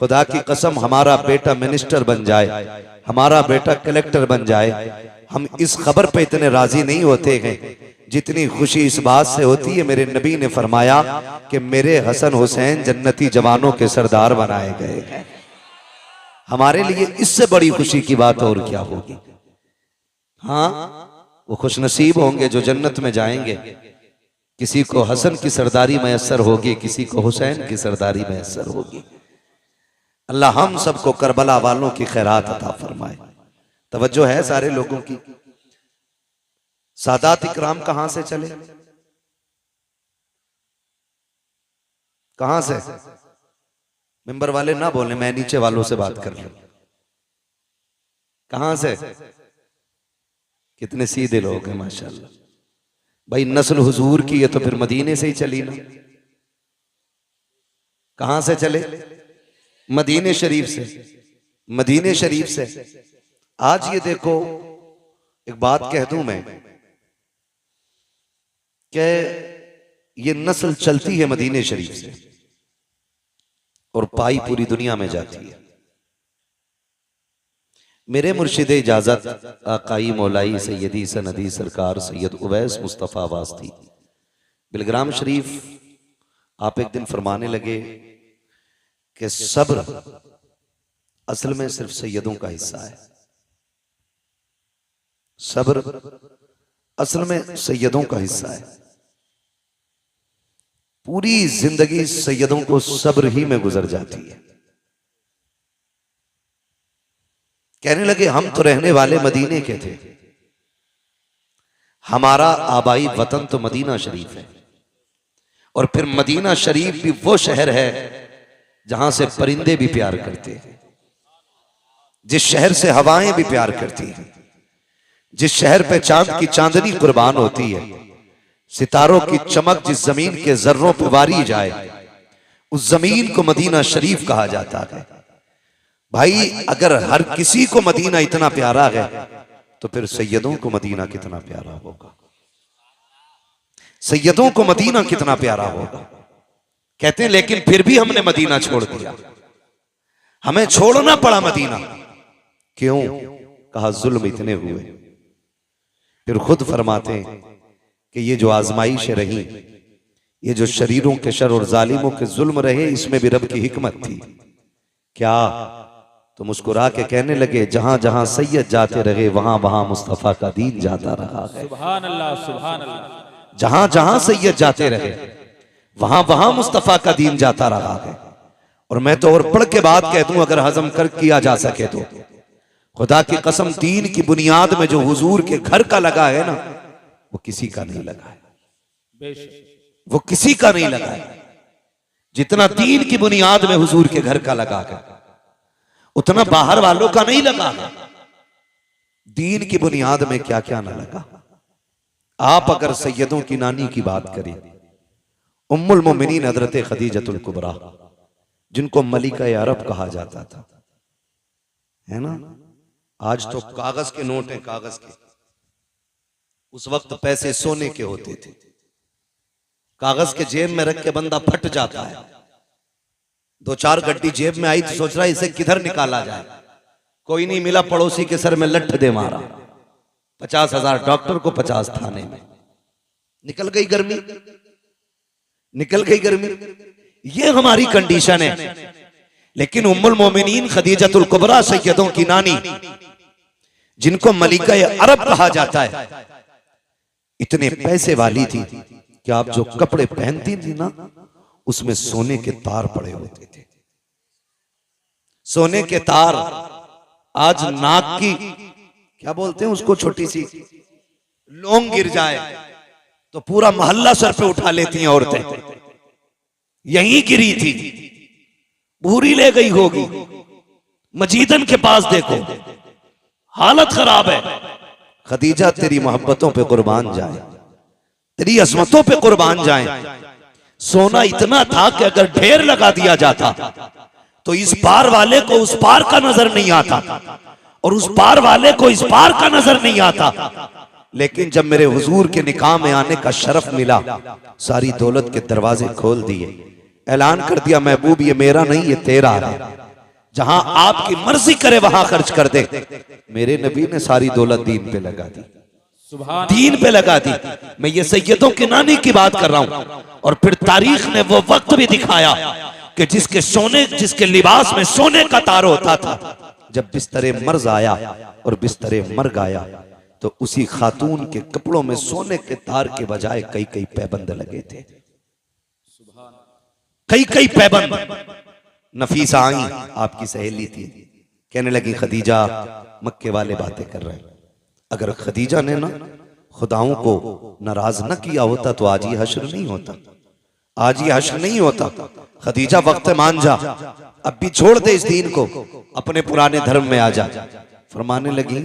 खुदा की कसम हमारा बेटा मिनिस्टर बन जाए, हमारा बेटा कलेक्टर बन जाए, हम इस खबर पे इतने राजी नहीं होते हैं जितनी खुशी इस बात से होती है मेरे नबी ने फरमाया कि मेरे हसन हुसैन जन्नती जवानों के सरदार बनाए गए हैं। हमारे लिए इससे बड़ी खुशी की बात और क्या होगी। हाँ, वो खुशनसीब होंगे जो जन्नत में जाएंगे। किसी को हसन की सरदारी मैसर होगी, किसी को हुसैन की सरदारी मैसर होगी। अल्लाह हम सबको करबला वालों की खैरात अता फरमाए। तवज्जो है सारे लोगों की। सादात इकराम कहां से चले, कहां से? मिंबर वाले ना बोले, मैं नीचे वालों से बात कर लूं। कहां से? कितने सीधे लोग हैं माशाल्लाह। भाई नस्ल हुजूर की है तो फिर मदीने से ही चली ना। कहां से चले? मदीने शरीफ से। मदीने शरीफ से आज ये देखो, एक बात कह दूं मैं कि ये नस्ल चलती है मदीने शरीफ से और पाई पूरी दुनिया में जाती है। मेरे मुर्शिद इजाजत आकाई मौलाई सैयदी सनदी सरकार सैयद उवैस मुस्तफ़ा वास्ती बिलग्राम शरीफ आप एक दिन फरमाने लगे कि सब्र असल में सिर्फ सैयदों का हिस्सा है। सब्र असल में सैयदों का हिस्सा है। पूरी जिंदगी सैयदों को सब्र ही में गुजर जाती है। कहने लगे हम तो रहने वाले मदीने के थे, हमारा आबाई वतन तो मदीना शरीफ है, और फिर मदीना शरीफ भी वो शहर है जहां से परिंदे भी प्यार करते हैं, जिस शहर से हवाएं भी प्यार करती हैं, जिस शहर पे चांद की चांदनी कुर्बान होती है, सितारों की चमक जिस जमीन के जर्रों पे वारी जाए उस जमीन को मदीना शरीफ कहा जाता है। भाई अगर हर किसी को मदीना इतना प्यारा है तो फिर सैयदों को मदीना कितना प्यारा होगा। सैयदों को मदीना कितना प्यारा होगा। कहते हैं लेकिन फिर भी हमने मदीना छोड़ दिया, हमें छोड़ना पड़ा मदीना। क्यों? कहा जुल्म इतने हुए। फिर खुद फरमाते हैं कि ये जो आजमाइशें रही, ये जो शरीरों के शर और जालिमों के जुल्म रहे, इसमें भी रब की हिकमत थी। क्या? तो मुस्कुरा के कहने लगे जहां जहां सैयद जाते रहे वहां वहां मुस्तफा का दीन जाता रहा है। सुभान अल्लाह, सुभान अल्लाह। जहां जहां सैयद जाते रहे वहां वहां मुस्तफा का दीन जाता रहा है। और मैं तो और पढ़ के बात कह दूं, अगर हजम कर किया जा सके तो खुदा की कसम, दीन की बुनियाद में जो हुजूर के घर का लगा है ना, वो किसी का नहीं लगा है। वो किसी का नहीं लगा है। जितना दीन की बुनियाद में हुजूर के घर का लगा है उतना बाहर वालों का नहीं लगा है। दीन की बुनियाद में क्या क्या ना लगा। आप अगर सैयदों की नानी की बात करें, उम्मुल मोमिनीन हजरत खदीजतुल कुबरा, जिनको मलिका अरब कहा जाता था, है ना। आज तो कागज के नोट हैं, कागज के। उस वक्त पैसे सोने के होते थे। कागज के जेब में रख के बंदा फट जाता है। दो चार गड्डी जेब में आई तो सोच रहा है इसे किधर निकाला जाए, कोई नहीं मिला, पड़ोसी के सर में लठ दे मारा। 50,000 डॉक्टर को 50 थाने में। निकल गई गर्मी, निकल गई गर्मी। ये हमारी कंडीशन है। लेकिन उम्मुल मोमिनीन खदीजतुल कुबरा सैयदों की नानी, जिनको मलिका अरब कहा जाता है, इतने पैसे वाली थी कि आप जो कपड़े पहनती थी ना, उसमें सोने के तार पड़े होते थे। सोने के तार। आज नाक की क्या बोलते हैं उसको, छोटी सी लौंग गिर जाए तो पूरा मोहल्ला सर पे उठा लेती हैं औरतें। यहीं गिरी थी, भूरी ले गई होगी। मजीदन के पास देखो, हालत खराब है। खदीजा तेरी मोहब्बतों पे कुर्बान जाए, तेरी अजमतों पे कुर्बान जाए। सोना इतना था कि अगर ढेर लगा दिया जाता तो इस पार वाले को उस पार का नजर नहीं आता और उस पार वाले को इस पार का नजर नहीं आता। लेकिन जब मेरे हुजूर के निकाह में आने का शरफ मिला, सारी दौलत के दरवाजे खोल दिए, ऐलान कर दिया महबूब ये मेरा नहीं, ये तेरा है। जहां आपकी मर्जी करे वहां खर्च कर दे। मेरे नबी ने सारी दौलत दीन पे लगा दी, सुभान दीन पे लगा दी। मैं ये सैयदों के नानी की बात कर रहा हूं। और फिर तारीख ने वो वक्त भी दिखाया कि जिसके लिबास में सोने का तार होता था, जब बिस्तरे मर्ज आया और बिस्तरे मर्ग आया तो उसी खातून के कपड़ों में सोने के तार के बजाय कई कई पैबंद लगे थे, कई कई पैबंद। नफीसा आई, आपकी सहेली थी, कहने लगी खदीजा मक्के वाले बातें कर रहे हैं। अगर खदीजा ने ना खुदाओं को नाराज न किया होता तो आज ये हश्र नहीं होता, आज ये हश्र नहीं होता। खदीजा वक्त मान जा, अब भी छोड़ दे इस दीन को, अपने पुराने धर्म में आ जा। फरमाने लगी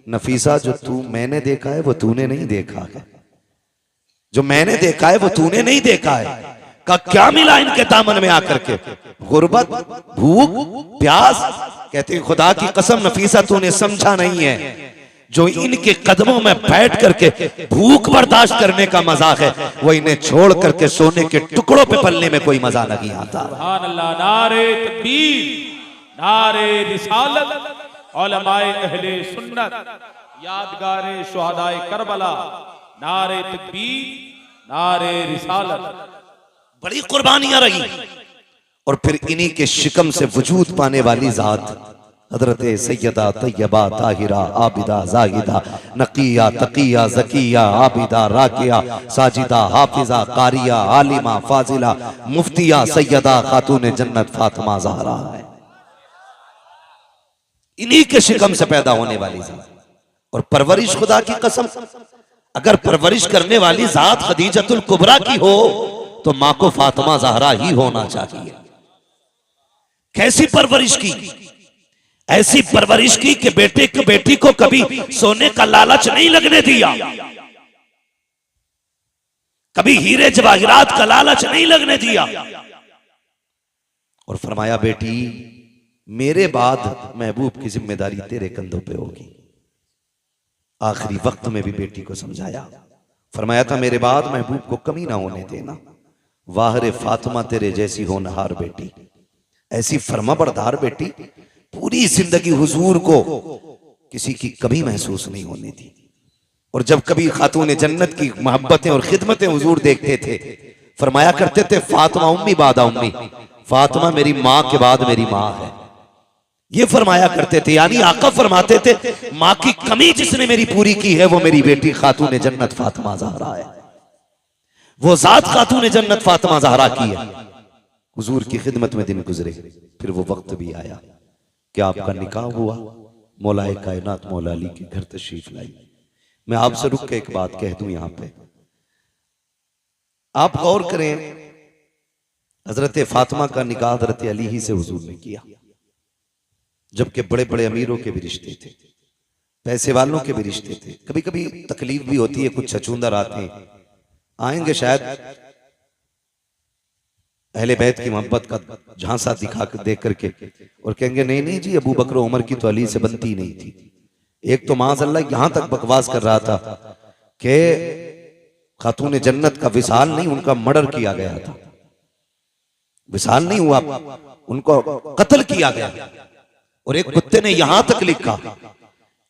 नफीसा जो मैंने देखा है वो तूने नहीं देखा है, जो मैंने देखा है वो तूने नहीं देखा है। का क्या मिला इनके दामन में आकर के? गुर्बत, भूख, प्यास। कहते खुदा की कसम नफीसा तूने समझा नहीं है, जो इनके कदमों में बैठ करके भूख बर्दाश्त करने का मजाक है, वो इन्हें छोड़ करके सोने के टुकड़ों पे पलने में कोई मजा नहीं आता। सुभान अल्लाह। नारे तकबीर, नारे रिसालत, उलमाए अहले सुन्नत, यादगारे शुहदाए करबला, नारे तकबीर, नारे रिसालत। बड़ी कुर्बानियां रही। और फिर इन्हीं के शिकम से वजूद पाने वाली जात हजरत सैयदा तैयबा ताहिरा आबिदा जाहिदा नकिया तकिया जकिया आबिदा राकिया साजिदा हाफिजा कारिया आलिमा फाजिला मुफ्तिया सैयदा खातून जन्नत फातिमा ज़हरा है। इन्हीं के शिकम से पैदा होने वाली जात। और परवरिश खुदा की कसम, अगर परवरिश करने वाली जात खदीजतुल कुबरा की हो तो मां को फातिमा ज़हरा ही होना चाहिए। कैसी परवरिश की? ऐसी परवरिश की कि बेटी को कभी सोने का लालच नहीं लगने दिया, कभी हीरे जवाहिरात का लालच नहीं लगने दिया। और फरमाया बेटी मेरे बाद महबूब की जिम्मेदारी तेरे कंधों पे होगी। आखिरी वक्त में भी बेटी को समझाया, फरमाया था मेरे बाद महबूब को कमी ना होने देना। वाहरे फातिमा तेरे जैसी होनहार बेटी, ऐसी फरमाबरदार बेटी, पूरी जिंदगी हुजूर को किसी की कमी महसूस नहीं होने दी। और जब कभी खातून जन्नत की मोहब्बतें और खिदमतें हुजूर देखते थे, फरमाया करते थे फातिमा उम्मी बादा उम्मी, फातिमा मेरी माँ के बाद मेरी माँ है। ये फरमाया करते थे, यानी आका फरमाते थे माँ की कमी जिसने मेरी पूरी की है वो मेरी बेटी खातून जन्नत फातिमा ज़हरा है। वो जात खातून जन्नत फातिमा ज़हरा की है। हुजूर की खिदमत में दिन गुजरे, फिर वो वक्त भी आया कि आपका निकाह हुआ। मौलाए कायनात मौला अली के घर तशरीफ लाई। मैं आपसे रुक के एक बात कह दूं, यहां पे आप गौर करें, हजरत फातिमा का निकाह हजरत अली ही से हुजूर ने किया, जबकि बड़े बड़े अमीरों के भी रिश्ते थे, पैसे वालों के भी रिश्ते थे। कभी कभी तकलीफ भी होती है, कुछ छछूंदर आएंगे शायद अहले बैत की मोहब्बत का झांसा दिखा देख करके और कहेंगे नहीं नहीं जी अबू बकर उमर की तो अली से बनती नहीं थी। एक तो माज़अल्लाह यहां तक बकवास कर रहा था कि खातून जन्नत का विसाल नहीं, उनका मर्डर किया गया था। विसाल नहीं हुआ, उनको कत्ल किया गया। और एक कुत्ते ने यहां तक लिखा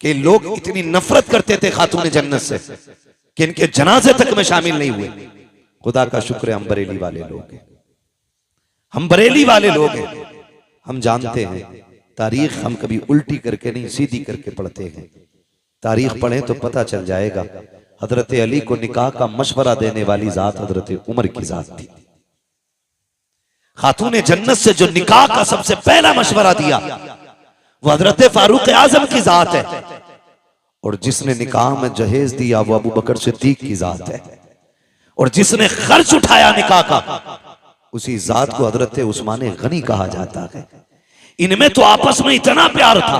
कि लोग इतनी नफरत करते थे खातून जन्नत से कि इनके जनाजे तक में शामिल नहीं हुए। खुदा का शुक्र है हम बरेली वाले लोग हैं, हम बरेली वाले लोग हैं। हम जानते हैं तारीख हम कभी उल्टी करके नहीं सीधी करके पढ़ते हैं। तारीख पढ़ें तो पता चल जाएगा हजरत अली को निकाह का मशवरा देने वाली जात हजरत उमर की जात थी। खातून जन्नत से जो निकाह का सबसे पहला मशवरा दिया वो हजरत फारूक आजम की जात है। और जिसने निकाह में जहेज दिया वो अबू बकर सिद्दीक की जात है। और जिसने खर्च उठाया निकाह का उसी जात को हजरत उस्मान गनी कहा जाता है। इनमें तो आपस में इतना प्यार था,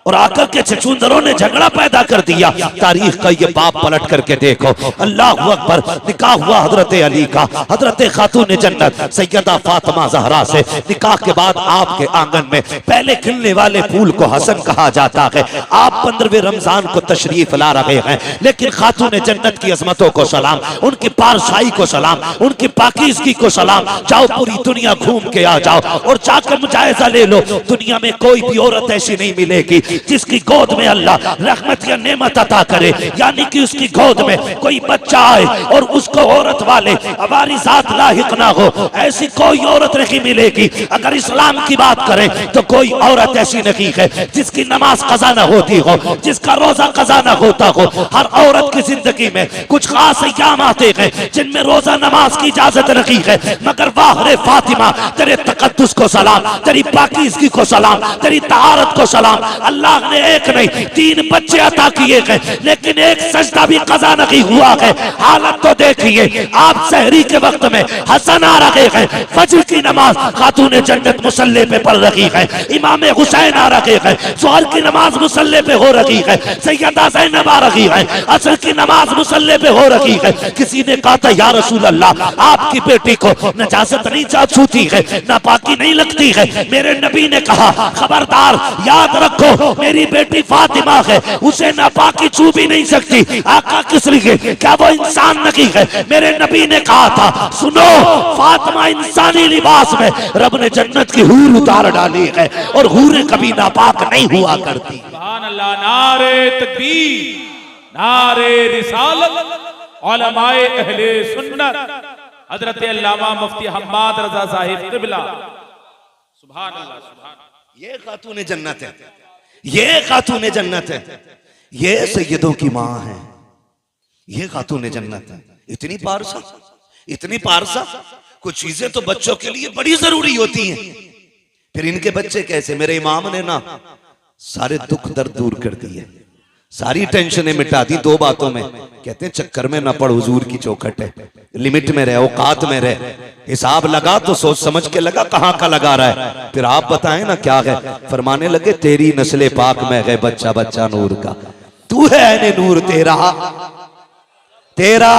और आकर के छछूंदरों ने झगड़ा पैदा कर दिया। तारीख का ये बाप पलट करके देखो। अल्लाह अकबर। निकाह हुआ हजरत अली का, हजरत खातून जन्नत सैयदा फातिमा ज़हरा से। निकाह के बाद आपके आंगन में पहले खिलने वाले फूल को हसन कहा जाता है। आप 15वें रमजान को तशरीफ ला रहे हैं, लेकिन खातून जन्नत की अजमतों को सलाम, उनकी पारसाई को सलाम, उनकी पाकीज़गी को सलाम। जाओ पूरी दुनिया घूम के आ जाओ और जाकर मुजायजा ले लो। दुनिया में कोई भी औरत ऐसी नहीं मिलेगी जिसकी गोद में अल्लाह रहमत या नेमत अता करे, यानी कि उसकी गोद में कोई बच्चा आए और उसको औरत वाले हमारी साथ लाहिक ना हो। ऐसी कोई औरत नहीं मिलेगी। अगर इस्लाम की बात करें तो कोई औरत ऐसी नहीं है जिसकी नमाज कज़ा ना होती हो, जिसका रोजा कज़ा ना होता हो। हर औरत की जिंदगी में कुछ खास अय्याम आते हैं जिनमें रोजा नमाज की इजाजत नहीं है। मगर वाह रे फातिमा, तेरे तकद्दुस को सलाम, तेरी पाकीज़गी को सलाम, तेरी तहारत को सलाम। अल्लाह ने एक नहीं 3 बच्चे अता किए हैं, लेकिन एक सजदा भी कज़ा नहीं हुआ है। हालत तो देखिए, आप सहरी के वक्त में हसन आ रहे हैं, फजर की नमाज खातून जन्नत मुसल्ले पे पढ़ रही है, इमाम हुसैन आ रहे हैं, ज़ोहर की नमाज मुसल्ले पे हो रही है, सैयदा ज़ैनब आ रही है, असर की नमाज मुसल्ले पे हो रही है। किसी ने कहा था या रसूल अल्लाह, आपकी बेटी को नजासत नहीं छूती है, नापाकी नहीं लगती है। मेरे नबी ने कहा खबरदार, याद रखो मेरी बेटी फातिमा है, उसे नापाकी छू भी नहीं सकती। आका किस लिए? क्या वो इंसान नहीं है? मेरे नबी ने कहा था सुनो, फातिमा इंसानी लिबास में रब ने जन्नत की हूर उतार डाली है और हूरें कभी नापाक नहीं हुआ करती। सुभान अल्लाह। नारे तकबीर, नारे रिसालत, उलमाए अहले सुन्नत हजरत अल्लामा मुफ्ती हम्माद रजा साहिब क़िबला। सुभान अल्लाह, सुभान। ये खातून जन्नत है, ये खातून जन्नत है, ये सैयदों की माँ है, ये खातून जन्नत है। इतनी पारसा, इतनी पारसा। कुछ चीजें तो बच्चों के लिए बड़ी जरूरी होती हैं, फिर इनके बच्चे कैसे? मेरे इमाम ने ना सारे दुख दर्द दूर कर दिए, सारी टेंशनें मिटा दी 2 बातों में। कहते हैं चक्कर में न पड़, हुजूर की चौखट है, लिमिट में रहे, औकात में रहे। हिसाब लगा तो सोच समझ के लगा, कहाँ का लगा रहा है। फिर आप बताएं ना क्या है। फरमाने लगे तेरी नस्ले पाक में है बच्चा बच्चा नूर का, तू है ऐने नूर तेरा, तेरा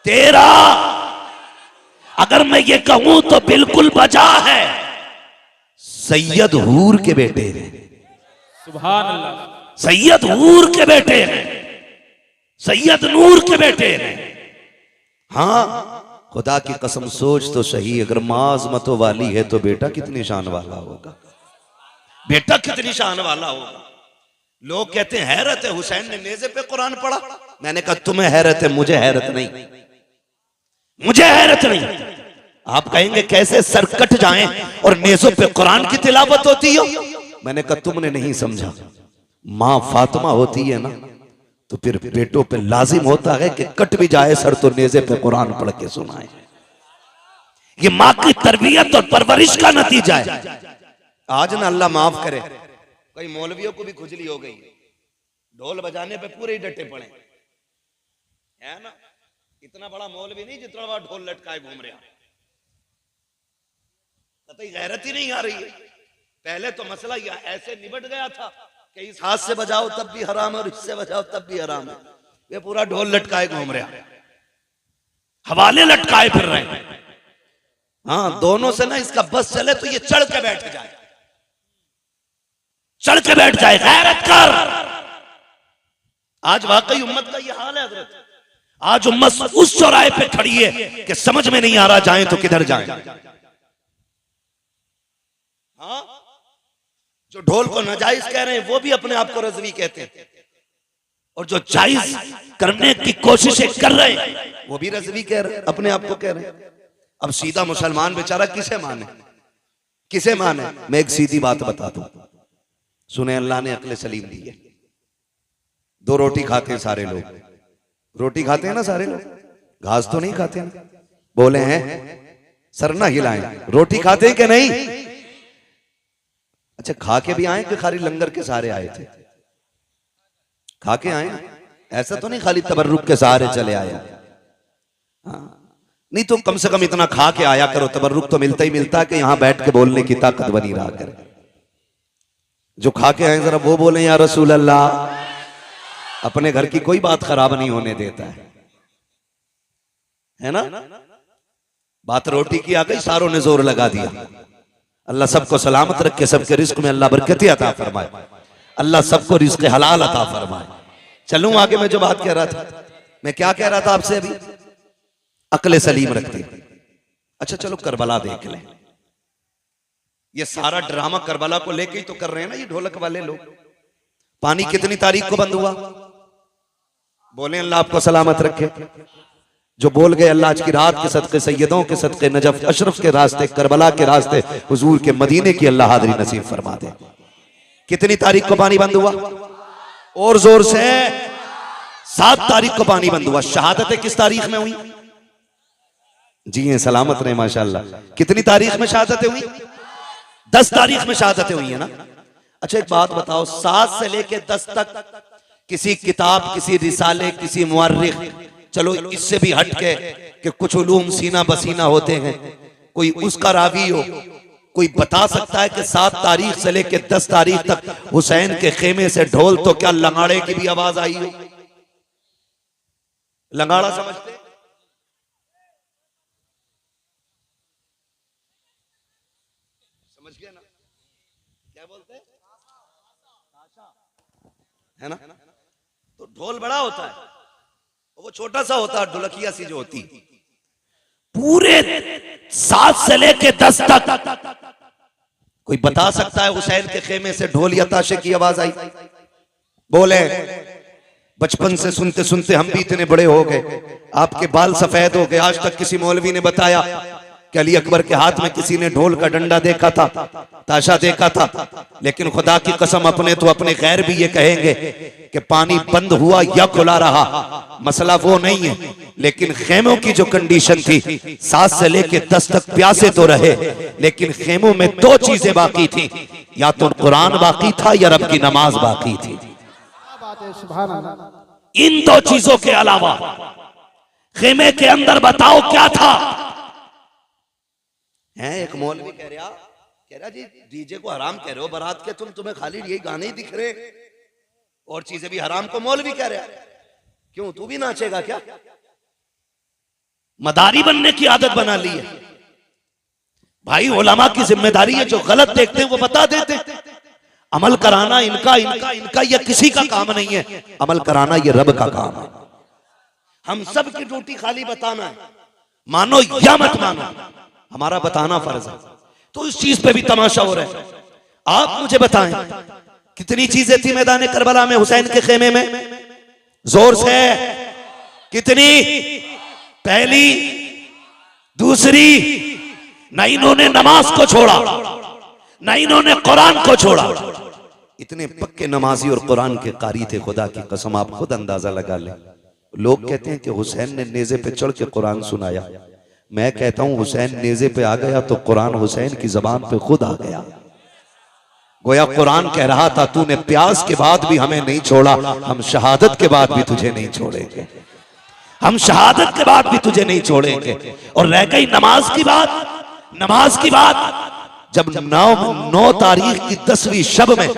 तेरा। अगर मैं ये कहूं तो बिल्कुल बजा है, सैयद हूर के बेटे हैं, सुभान अल्लाह। सैयद हूर के बेटे हैं, सैयद नूर के बेटे हैं। हाँ, खुदा की कसम सोच तो सही, अगर माँ अज़मतों वाली है तो बेटा कितनी शान वाला होगा, बेटा कितनी शान वाला होगा। लोग कहते हैं हैरत है, हुसैन ने नेज़े पे कुरान पढ़ा। मैंने कहा तुम्हें हैरत है, मुझे हैरत नहीं, मुझे हैरत नहीं। आप कहेंगे कैसे सर कट जाएं और नेज़ों पे कुरान की तिलावत होती हो। मैंने कहा तुमने नहीं समझा, माँ फातिमा होती है ना तो फिर बेटों पे लाजिम होता है कि कट भी जाए सर तो नेज़े पे कुरान पढ़ के सुनाए। ये माँ की तरबियत और परवरिश का नतीजा है। आज ना अल्लाह माफ करे, कई मौलवियों को भी खुजली हो गई, ढोल बजाने पे पूरे ही डटे पड़े है ना। इतना बड़ा मौलवी नहीं जितना बड़ा ढोल लटकाए घूम रहा, कतई गैरत ही नहीं आ रही है। पहले तो मसला यह ऐसे निबट गया था कि इस हाथ से बजाओ तब भी हराम है और इससे बजाओ तब भी हराम है। वे पूरा ढोल लटकाए घूम रहा, हवाले लटकाए फिर रहे हैं। हाँ, दोनों से ना इसका बस चले तो ये चढ़ के बैठ जाए, चढ़ के बैठ जाए, गैरत कर। आज वाकई उम्मत का ये हाल है हजरत। आज उम्मत उस चौराहे पे खड़ी है कि समझ में नहीं आ रहा जाएं तो किधर जाएं। हाँ, जो ढोल को नाजायज कह रहे हैं वो भी अपने आप को रज़वी कहते हैं, और जो जायज करने की कोशिशें कर रहे हैं वो भी रज़वी कह रहे हैं, अपने आप को कह रहे हैं। अब सीधा मुसलमान बेचारा किसे माने, किसे माने? मैं एक सीधी बात बताता हूं, सुने, अल्लाह ने अक्ल सलीम दी है। 2 रोटी खाते हैं सारे लोग, रोटी खाते हैं ना सारे लोग, घास तो नहीं खाते हैं। बोले हैं सर ना हिलाएं, रोटी खाते हैं कि नहीं? अच्छा, खा के भी आए कि खाली लंगर के सहारे आए थे? खा के आए, ऐसा तो नहीं खाली तबर्रुक के सहारे चले आए। हाँ, नहीं तो कम से कम इतना खा के आया करो, तबर्रुक तो मिलता ही मिलता है कि यहां बैठ के बोलने की ताकत बनी रहा करे। जो खा के आए जरा वो बोले या रसूल अल्लाह। अपने घर की कोई बात खराब नहीं होने देता है ना। बात रोटी की आ गई, सारों ने जोर लगा दिया। अल्लाह सबको सलामत रखे, सबके रिस्क में अल्लाह बरकत अता फरमाए, अल्लाह सबको रिस्क हलाल अता फरमाए। चलूं आगे, मैं जो बात कह रहा था, मैं क्या कह रहा था आपसे अभी, अक्ल सलीम रखते। अच्छा चलो करबला देख लें। ये सारा ड्रामा करबला को लेके ही तो कर रहे हैं ना ये ढोलक वाले लोग। पानी कितनी तारीख को बंद हुआ? बोले अल्लाह आपको सलामत रखे। जो बोल गए अल्लाह आज की रात के सदके, सैयदों के सदके, नजफ अशरफ के रास्ते, करबला के रास्ते, हुजूर के मदीने की अल्लाह हाज़री नसीब फरमा दे। कितनी तारीख को पानी बंद हुआ? और जोर से 7 तारीख को पानी बंद हुआ। शहादतें किस तारीख में हुई? जी हैं, सलामत रहे माशाल्लाह। कितनी तारीख में शहादतें हुई? 10 तारीख में शहादतें हुई है ना। अच्छा एक बात बताओ, 7 से लेके 10 तक किसी किताब, किसी रिसाले, किसी मुअर्रिख, चलो इससे भी हट के कि कुछ उलूम सीना बसीना होते हैं, कोई उसका रावी हो, कोई बता सकता है कि 7 तारीख से लेके 10 तारीख तक हुसैन के खेमे से ढोल तो क्या लंगाड़े की भी आवाज आई हो? लंगाड़ा समझते? समझ गया ना क्या बोलते हैं? है ना। तो ढोल बड़ा होता है, वो छोटा सा होता है, ढोलकिया सी जो होती। पूरे 7 से लेके 10 तक कोई बता सकता है हुसैन के खेमे से ढोल या ताशे की आवाज आई? बोले बचपन से सुनते सुनते हम भी इतने बड़े हो गए, आपके बाल सफेद हो गए, आज तक किसी मौलवी ने बताया कि अली अकबर के हाथ में किसी ने ढोल का डंडा देखा था, ताशा देखा था? लेकिन खुदा की कसम अपने तो अपने गैर भी ये कहेंगे कि पानी बंद हुआ या खुला रहा, मसला वो नहीं है। लेकिन खेमों की जो कंडीशन थी, 7 से लेके 10 तक प्यासे तो रहे, लेकिन खेमों में 2 चीजें बाकी थी, या तो कुरान बाकी था या रब की नमाज बाकी थी। इन 2 चीजों के अलावा खेमे के अंदर बताओ क्या था? है एक मौलवी कह रहा जी डीजे को हराम कह रहे हो बारात के, तुम्हें खाली यही गाने ही दिख रहे, और चीजें भी हराम को मौलवी कह रहा है। क्यों, तू भी नाचेगा क्या? मदारी बनने की आदत बना ली है भाई। उलमा की जिम्मेदारी है, जो गलत देखते हैं वो बता देते हैं। अमल कराना इनका या किसी का काम नहीं है, अमल कराना ये रब का काम है। हम सब की ड्यूटी खाली बताना है, मानो या मत मानो, हमारा बताना फर्ज है। तो इस चीज पे भी तमाशा हो रहा है। आप मुझे बताएं कितनी चीजें थी मैदान करबला में हुसैन के खेमे में? जोर से कितनी? पहली, दूसरी, न इन्होंने नमाज को छोड़ा, न इन्होंने कुरान को छोड़ा। इतने पक्के नमाजी और कुरान के कारी थे, खुदा की कसम आप खुद अंदाजा लगा लें। लोग कहते हैं कि हुसैन ने नेज़े पे चढ़ के कुरान सुनाया। मैं कहता हूं हुसैन नेज़े पे आ गया तो कुरान हुसैन की जबान पे खुद आ गया। गोया कुरान कह रहा था तूने प्यास के बाद भी हमें नहीं छोड़ा, हम शहादत के बाद भी तुझे नहीं छोड़ेंगे, हम शहादत के बाद भी तुझे नहीं छोड़ेंगे। और रह गई नमाज की बात, नमाज की बात, जब 9 तारीख की 10वीं शब में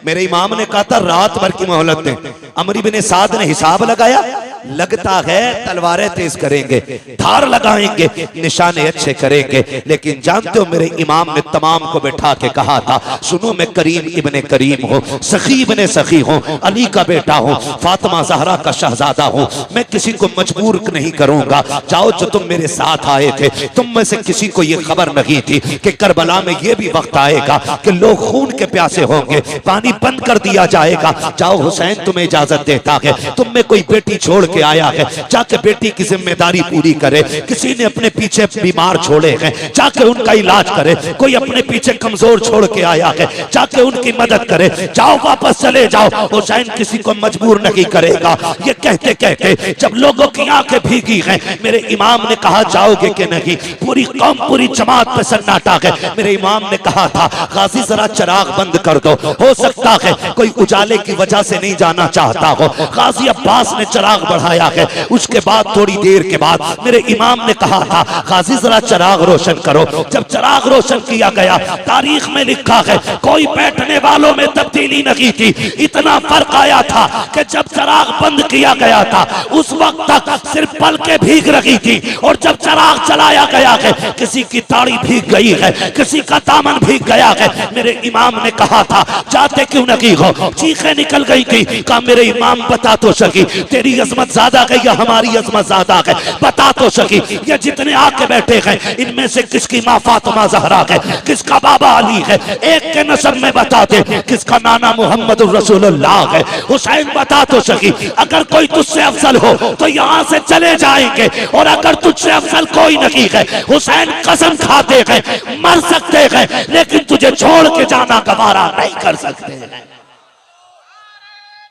मेरे इमाम ने कहा था रात भर की मोहलत दें। अमर इब्न साद ने हिसाब लगाया, लगता है तलवारें तेज करेंगे, धार लगाएंगे, निशाने अच्छे करेंगे। लेकिन जानते हो मेरे इमाम ने तमाम को बैठा के कहा था सुनो मैं करीम इब्ने करीम हूँ, सखी इब्ने सखी हूँ, अली का बेटा हूँ, फातिमा ज़हरा का शहजादा हूँ, मैं किसी को मजबूर नहीं करूंगा। जाओ जो तुम मेरे साथ आए थे तुम में से किसी को ये खबर नहीं थी कि करबला में ये भी वक्त आएगा कि लोग खून के प्यासे होंगे, पानी बंद कर दिया जाएगा। जाओ हुसैन तुम्हें इजाजत देता है, तुम में कोई बेटी छोड़ के आया है, जाके बेटी की जिम्मेदारी पूरी करे। किसी ने अपने पीछे बीमार छोड़े हैं, जाके उनका इलाज करे। कोई अपने पीछे कमजोर छोड़ के आया है, जाके उनकी मदद करे। जाओ वापस चले जाओ, हुसैन किसी को मजबूर नहीं करेगा। ये कहते कहते जब लोगों की आंखें भीगी हैं, मेरे इमाम ने कहा जाओगे कि नहीं? पूरी कौम, पूरी जमात पे सन्नाटा है। मेरे इमाम ने कहा था गाजी जरा चिराग बंद कर दो, हो सकता है कोई उजाले की वजह से नहीं जाना चाहता हो। गाजी अब्बास ने चिराग बढ़ाया है। उसके बाद थोड़ी देर के बाद मेरे इमाम ने कहा था गाजी जरा चराग रोशन करो। जब चराग रोशन किया गया, तारीख में लिखा है कोई बैठने वालों में तब्दीली नहीं थी। इतना फर्क आया था कि जब चराग बंद किया गया था उस वक्त तक सिर्फ पलकें भीग रही थी, और जब चराग चलाया गया है किसी की ताड़ी भीग गई है, किसी का दामन भीग गया है। मेरे इमाम ने कहा था जाते क्यों नहीं हो, चीखें निकल गई थी। कहा मेरे इमाम बता तो सकी तेरी अजमत ज्यादा है या हमारी अजमत ज्यादा है, बता तो सकी ये जितने आके बैठे हैं इनमें से किसकी माँ फातिमा ज़हरा है, किसका बाबा अली है, एक के नसब में बता दे, किसका नाना मोहम्मद रसूलुल्लाह है। हुसैन बता तो सकी अगर कोई तुझसे अफजल हो तो यहाँ से चले जाएंगे, और अगर तुझसे अफजल कोई नहीं है हुसैन कसम खाते हैं मर सकते हैं लेकिन तुझे छोड़ के जाना गवारा नहीं कर सकते हैं।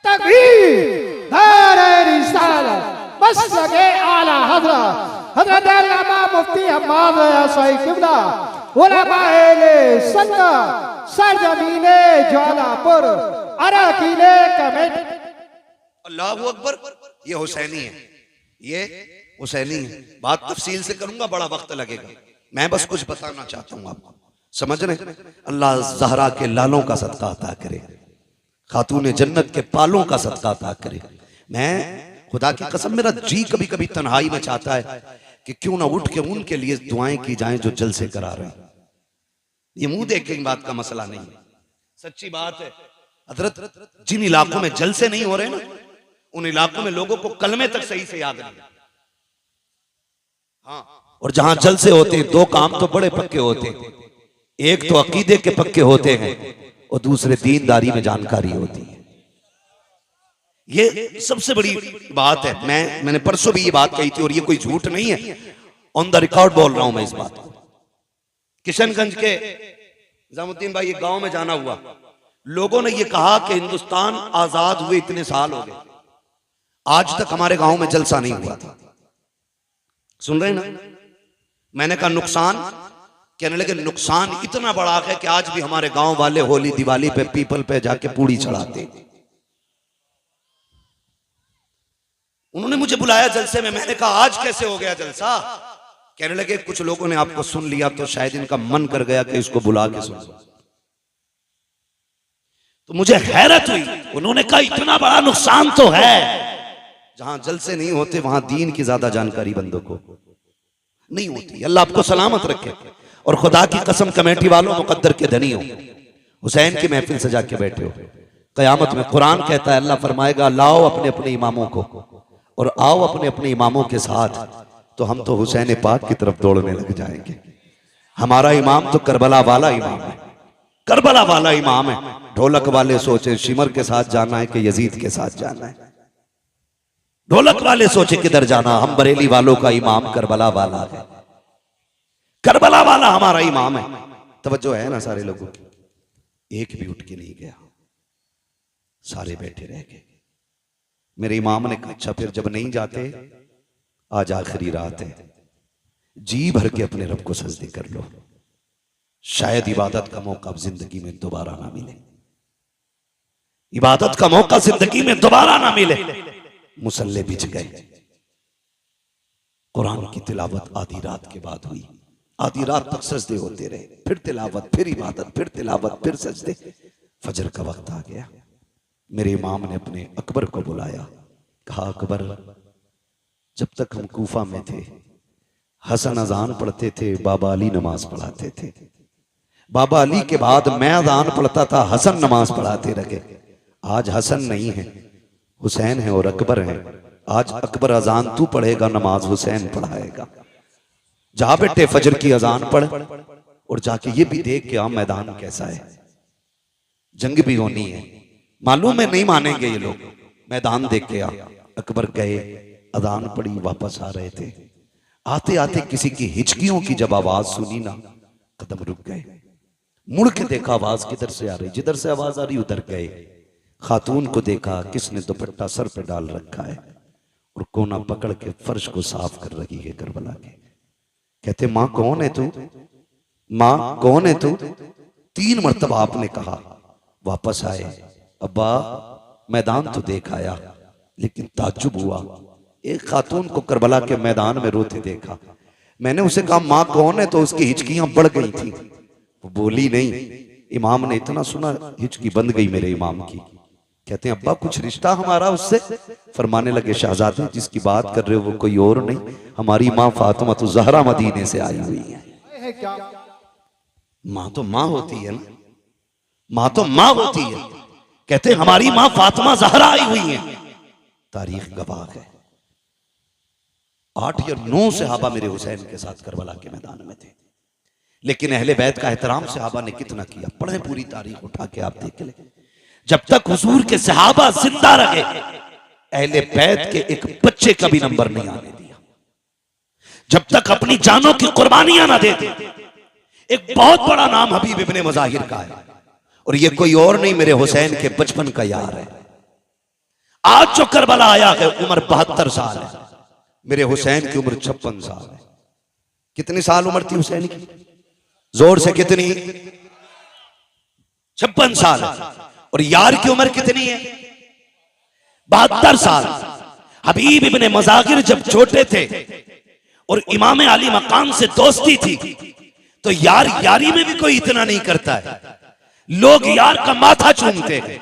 तकबीर, नारे रिसालत, मसलके आला हज़रत हज़रत अल्लामा मुफ्ती हम्माद रज़ा साहिब क़िबला उलमाए सुन्नत सरजमीने ज्वालापुर अरकीले कमेटी। अल्लाहु अकबर। ये हुसैनी है, ये हुसैनी है। बात तफसील से करूंगा, बड़ा वक्त लगेगा। मैं बस कुछ बताना चाहता हूं आपको, समझ रहे? अल्लाह ज़हरा के लालों का सदका अता करे, खातून जन्नत के पालों का सदका अता करे। मैं खुदा की कसम, मेरा जी कभी कभी तन्हाई में चाहता है कि क्यों ना उठ के उनके लिए दुआएं की जाएं जो जलसे करा रहे हैं। ये मुंह देख के बात का मसला नहीं है, सच्ची बात है। हजरत जिन इलाकों में जलसे नहीं हो रहे ना, उन इलाकों में लोगों को कलमे तक सही से याद नहीं। हाँ, और जहां जलसे होते हैं दो काम तो बड़े पक्के होते हैं, एक तो अकीदे के पक्के होते हैं और दूसरे दीनदारी में जानकारी होती है। ये सबसे बड़ी बात है। मैंने परसों भी ये बात कही थी और ये कोई झूठ नहीं है, ऑन द रिकॉर्ड बोल रहा हूं मैं इस बात को। किशनगंज के निजामुद्दीन भाई एक गांव में जाना हुआ, लोगों ने ये कहा कि हिंदुस्तान आजाद हुए इतने साल हो गए, आज तक हमारे गांव में जलसा नहीं हुआ था। सुन रहे ना? मैंने कहा नुकसान, कहने लगे नुकसान इतना बड़ा है कि आज भी हमारे गांव वाले होली दिवाली पे पीपल पे जाके पूड़ी चढ़ाते। उन्होंने मुझे बुलाया जलसे में, मैंने कहा आज कैसे हो गया जलसा? कहने लगे कुछ लोगों ने आपको सुन लिया तो शायद इनका मन कर गया कि इसको बुला के सुन। तो मुझे हैरत हुई, उन्होंने कहा इतना बड़ा नुकसान तो है, जहां जलसे नहीं होते वहां दीन की ज्यादा जानकारी बंदों को नहीं होती। अल्लाह आपको सलामत रखे। और खुदा की कसम कमेटी वालों, मुकद्दर के धनी हो, हुसैन की महफिल सजा के बैठे हो, कयामत में कुरान कहता है, अल्लाह फरमाएगा लाओ अपने अपने इमामों को और आओ अपने अपने इमामों के साथ, तो हम तो हुसैन पाक की तरफ दौड़ने लग जाएंगे। हमारा इमाम तो करबला वाला इमाम है, करबला वाला इमाम है। ढोलक वाले सोचे शिमर के साथ जाना है कि यजीद के साथ जाना है, ढोलक वाले सोचे किधर जाना। हम बरेली वालों का इमाम करबला वाला है, करबला वाला हमारा इमाम है। तवज्जो है ना सारे लोगों की? एक भी उठ के नहीं गया, सारे बैठे रह गए। मेरे इमाम ने कहा अच्छा फिर जब नहीं जाते, आज आखिरी रात है, जी भर के अपने रब को सजदे कर लो, शायद इबादत का मौका अब जिंदगी में दोबारा ना मिले, इबादत का मौका जिंदगी में दोबारा ना मिले। मुसल्ले बिछ गए। कुरान की तिलावत आधी रात के बाद हुई, आधी रात तक सजदे होते रहे, फिर तिलावत, फिर इबादत, फिर तिलावत, फिर सजदे। फजर का वक्त आ गया, मेरे इमाम ने अपने अकबर को बुलाया, कहा अकबर जब तक हम कूफा में थे हसन अजान पढ़ते थे, बाबा अली नमाज पढ़ाते थे, बाबा अली के बाद मैं अजान पढ़ता था, हसन नमाज पढ़ाते रहे। आज हसन नहीं है, हुसैन है और अकबर है। आज अकबर अजान तू पढ़ेगा, नमाज हुसैन पढ़ाएगा। जा बेटे फजर की अजान पढ़ और जाके ये भी देख के आ मैदान कैसा है, जंग भी होनी है, मालूम है नहीं मानेंगे ये लोग, मैदान देख के आ। अकबर गए, अजान पड़ी, वापस आ रहे थे, आते आते किसी की हिचकियों की जब आवाज सुनी ना, कदम रुक गए, मुड़ के देखा आवाज किधर से आ रही, जिधर से आवाज आ रही उधर गए। खातून को देखा, किसने दुपट्टा सर पे डाल रखा है और कोना पकड़ के फर्श को साफ कर रही है करबला के। कहते माँ कौन है तू, माँ कौन है तू? 3 मरतबा आपने कहा। वापस आए, अब्बा मैदान तो देख आया लेकिन ताज्जुब हुआ, एक खातून को करबला के मैदान में रोते देखा। मैंने उसे कहा माँ कौन है, तो उसकी हिचकियां बढ़ गई थी, वो बोली नहीं। इमाम ने इतना सुना हिचकी बंद गई मेरे इमाम की। कहते हैं अब्बा कुछ रिश्ता हमारा उससे? फरमाने लगे शाहजादे जिसकी बात कर रहे हो वो कोई और नहीं, हमारी माँ फातिमा तो ज़हरा मदीने से आई हुई है। क्या माँ तो माँ होती है ना, माँ तो माँ होती है। कहते हैं हमारी माँ फातिमा ज़हरा आई हुई है। तारीख गवाह है 8 या 9 सहाबा मेरे हुसैन के साथ करबला के मैदान में थे, लेकिन अहले बैत का एहतराम सहाबा ने कितना किया। पढ़े पूरी तारीख उठा के आप देख ले। जब तक हुजूर के सहाबा जिंदा रहे अहले बैत के एक बच्चे का भी नंबर नहीं आने दिया, जब तक अपनी जानों की कुर्बानियां ना दे दी। एक बहुत बड़ा नाम हबीब इब्ने मज़ाहिर का है, और ये कोई और नहीं मेरे हुसैन के बचपन का यार है। आज जो करबला आया है उम्र 72 साल है, मेरे हुसैन की उम्र 56 साल है। कितनी साल उम्र थी हुसैन की? जोर से कितनी? 56 साल है। और यार की उम्र कितनी है? 72 साल। हबीब इब्ने मज़ाहिर जब छोटे थे और इमाम अली मकाम से दोस्ती थी, तो यार यारी में भी कोई इतना नहीं करता है। लोग यार का माथा चूमते हैं,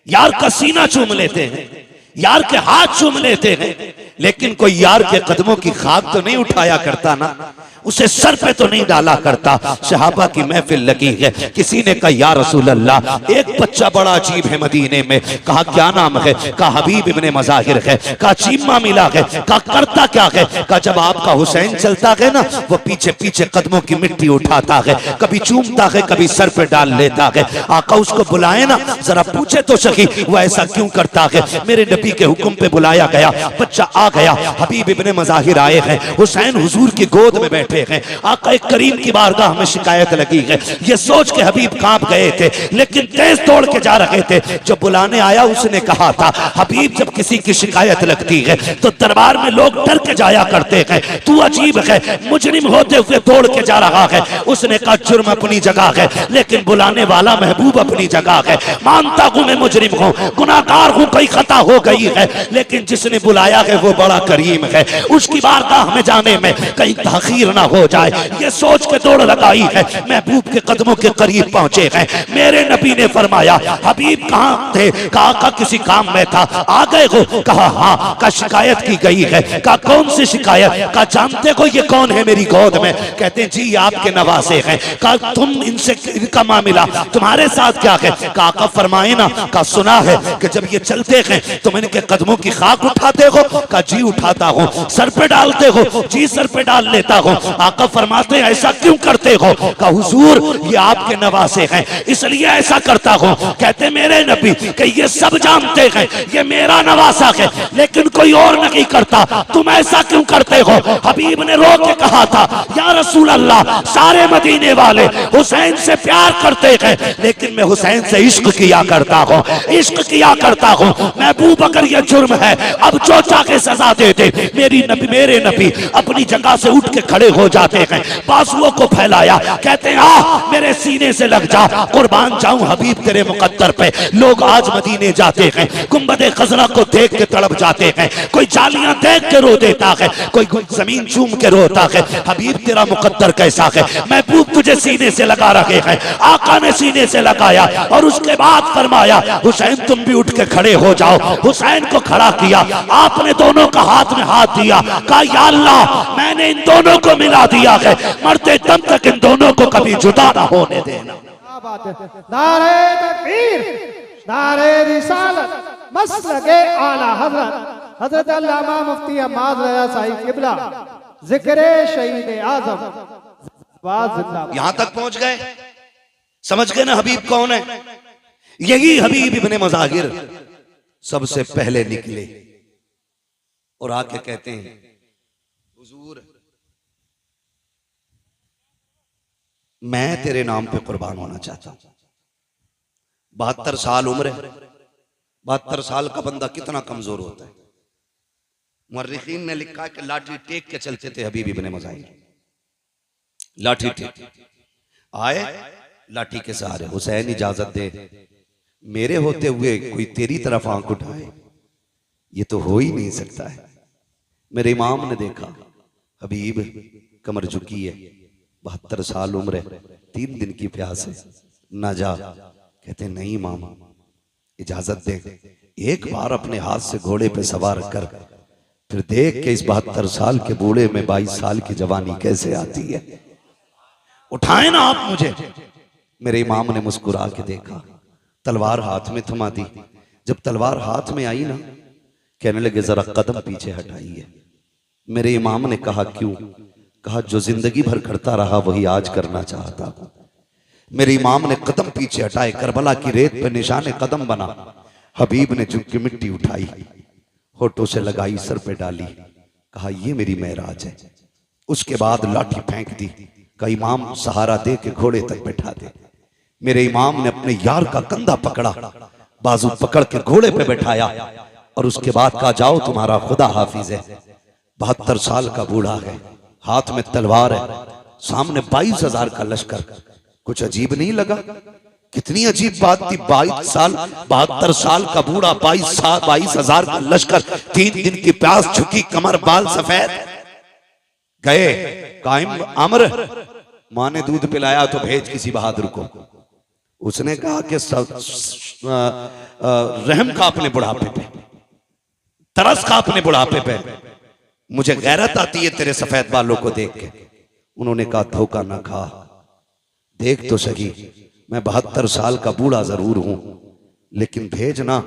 यार का सीना चूम लेते हैं, यार के हाथ चूम लेते हैं, लेकिन कोई यार के कदमों की खाक तो नहीं उठाया करता ना, उसे सर पे तो नहीं डाला करता। सहाबा की महफिल लगी है, किसी ने कहा या रसूल अल्लाह एक बच्चा बड़ा अजीब है मदीने में। कहा क्या नाम है? कहा हबीब इब्ने मज़ाहिर है। कहा चीमा मिला है? कहा करता क्या है? कहा जब आपका हुसैन चलता है ना, वो पीछे पीछे कदमों की मिट्टी उठाता है, कभी चूमता है कभी सर पे डाल लेता है। आका उसको बुलाए ना, जरा पूछे तो सही वो ऐसा क्यों करता है। मेरे नबी के हुक्म पे बुलाया गया, बच्चा आ गया, हबीब इब्ने मज़ाहिर आए हैं, हुसैन हुजूर की गोद में बैठे हैं। आका करीम की बारगाह में शिकायत लगी है। ये सोच के हबीब कांप गए थे, लेकिन तेज दौड़ के जा रहे थे। जब बुलाने आया उसने कहा था हबीब जब किसी की शिकायत लगती है तो दरबार में लोग डर के जाया करते हैं, तू अजीब है, मुजरिम होते हुए दौड़ के जा रहा है। उसने कहा जुर्म अपनी जगह है, लेकिन बुलाने वाला महबूब अपनी जगह है। मानता हूं मैं मुजरिम हूं, गुनाहगार हूं, कोई खता हो गई है, लेकिन जिसने बुलाया है वो बड़ा करीम है, उसकी बारगाह में जाने में कहीं ताखीर ना हो जाए, ये सोच के दौड़ लगाई है। महबूब के कदमों के करीब पहुंचे हैं। मेरे नबी ने फरमाया हबीब कहां थे? कहा का किसी काम में था, आ गए हो? कहा हाँ। का शिकायत की गई है? का कौन सी शिकायत? का जानते हो ये कौन है मेरी गोद में? कहते हैं जी आपके नवासे हैं। का तुम इनसे इनका मामला तुम्हारे साथ क्या है? का फरमाए ना। का सुना है कि जब ये चलते हैं तुम इनके कदमों की खाक उठाते हो? का जी उठाता हूं। सर पे डालते हो? जी सर पे डाल लेता हूं। आका फरमाते हैं ऐसा क्यों करते हो? का हुजूर ये आपके नवासे हैं इसलिए ऐसा करता हूं। कहते मेरे नबी कि ये सब जानते हैं ये मेरा नवासा है, लेकिन कोई और नहीं करता, तुम ऐसा क्यों करते हो? हबीब ने रो के कहा था या रसूल अल्लाह सारे मदीने वाले हुसैन से प्यार करते हैं, लेकिन मैं हुसैन से इश्क किया करता हूं, इश्क किया करता हूं। महबूब अगर ये जुर्म है अब जो चाहे सजा दे दे। मेरे नबी अपनी जगह से उठ के खड़े हो जाते हैं, बाजुओं को फैलाया, कहते हैं आ मेरे सीने से लग जा, कुर्बान जाऊं हबीब तेरे मुकद्दर पे। लोग आज मदीने जाते हैं, गुंबदे खजरा को देख के तड़प जाते हैं, कोई जालियां देख के रो देता है, कोई जमीन चूम के रोता है। हबीब तेरा मुकद्दर कैसा है? महबूब तुझे सीने से लगा रहे हैं। आका ने सीने से लगाया और उसके बाद फरमाया हुसैन तुम भी उठ के खड़े हो जाओ। हुसैन को खड़ा किया, आपने दोनों का हाथ में हाथ दिया, कहा या अल्लाह मैंने इन दोनों को मिला दिया है, मरते दम तक इन दोनों को कभी जुदा ना होने देना। क्या बात है। नारे तकबीर, नारे रिसालत, मसलके आला हजरत हजरत अल्लामा मुफ्ती हम्माद रज़ा साहिब किबला जिक्रे शहीद आज़म जिंदाबाद। यहां तक पहुंच गए, समझ गए ना हबीब कौन है? यही हबीब इब्ने मज़ाहिर सबसे पहले निकले और आके कहते हैं हुजूर मैं तेरे नाम पे कुर्बान होना चाहता हूं। 72 साल उम्र है, 72 साल का बंदा कितना कमजोर होता है। मुर्रिखीन ने लिखा है कि लाठी टेक के चलते थे हबीब इब्ने मज़ाहिर, लाठी टेक आए, लाठी के सहारे। हुसैन इजाजत दे, मेरे होते हुए कोई तेरी तरफ आंख उठाए, ये तो हो ही नहीं सकता है। मेरे इमाम ने देखा हबीब कमर झुकी है, 72 साल उम्र है, 3 दिन की प्यास है, ना जा। कहते नहीं इमाम, इजाजत दे, एक बार अपने हाथ से घोड़े पे सवार कर, फिर देख के इस 72 साल के बूढ़े में 22 साल की जवानी कैसे आती है, उठाए ना आप मुझे। मेरे इमाम ने मुस्कुरा के देखा, तलवार हाथ में थमा दी। जब तलवार हाथ में आई ना, कहने लगे जरा कदम पीछे हटाइए। मेरे इमाम ने कहा क्यों? कहा जो जिंदगी भर करता रहा वही आज करना चाहता हूं। मेरे इमाम ने कदम पीछे हटाए, करबला की रेत पर निशाने कदम बना। हबीब ने झुक के मिट्टी उठाई, होठों से लगाई, सर पे डाली, कहा ये मेरी मेराज है। उसके बाद लाठी फेंक दी, कहा इमाम सहारा दे के घोड़े तक बैठा दे। मेरे इमाम ने अपने यार का कंधा पकड़ा, बाजू पकड़ के घोड़े पे बैठाया और उसके बाद कहा जाओ तुम्हारा खुदा हाफिज है। 72 साल का बूढ़ा है, हाथ में तलवार है, सामने 22,000 का लश्कर। कुछ अजीब नहीं लगा? कितनी अजीब बात थी, 72 साल का बूढ़ा, 22,000 का लश्कर, 3 दिन की प्यास, झुकी कमर, बाल सफेद। गए कायम अमर, मां ने दूध पिलाया तो भेज किसी बहादुर को। उसने कहा कि रहम का अपने बुढ़ापे पे, तरस का अपने बुढ़ापे पे, मुझे गैरत आती है तेरे सफेद बालों को देख के। उन्होंने कहा धोखा ना खा, देख तो सही, मैं 72 साल का बूढ़ा जरूर हूं, लेकिन भेजना,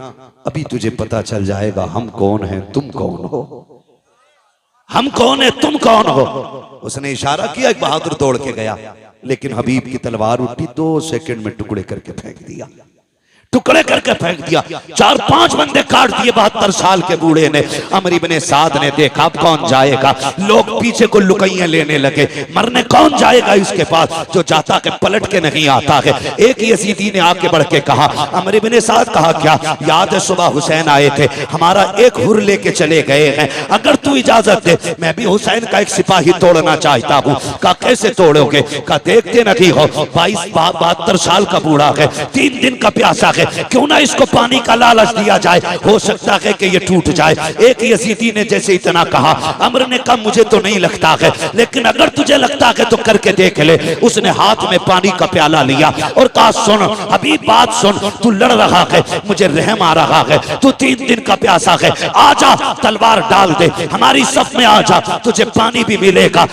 अभी तुझे पता चल जाएगा हम कौन हैं, तुम कौन हो। हम कौन है, तुम कौन हो। उसने इशारा किया, एक बहादुर दौड़ के गया, लेकिन हबीब की तलवार उठी, 2 सेकंड में टुकड़े करके फेंक दिया, टुकड़े करके फेंक दिया। 4-5 बंदे काट दिए 72 साल के बूढ़े ने। अमर इब्ने साद ने देखा अब कौन जाएगा, लोग पीछे को लुकैयां लेने लगे, मरने कौन जाएगा इसके पास, जो जाता के पलट के नहीं आता है। एक यजीदी ने आके बढ़ के कहा, अमर इब्ने साद, कहा क्या याद है सुबह हुसैन आए थे, हमारा एक हुर लेके चले गए हैं, अगर तू इजाजत दे मैं भी हुसैन का एक सिपाही तोड़ना चाहता हूँ। कहा कैसे तोड़ोगे? कहा देखते नहीं हो 72 साल का बूढ़ा है, 3 दिन का प्यासा, क्यों ना इसको पानी का लालच दिया जाए, हो सकता है कि ये टूट जाए। एक यजीदी ने जैसे इतना कहा, अमर ने कहा मुझे तो नहीं लगता है, लेकिन अगर तुझे लगता है तो करके देख ले। उसने हाथ में पानी का प्याला लिया और कहा सुन अभी बात सुन, तू लड़ रहा है, मुझे रहम आ रहा है, तू 3 दिन का प्यासा है, आजा तलवार डाल दे, हमारी सफ में आजा, तुझे पानी भी मिलेगा,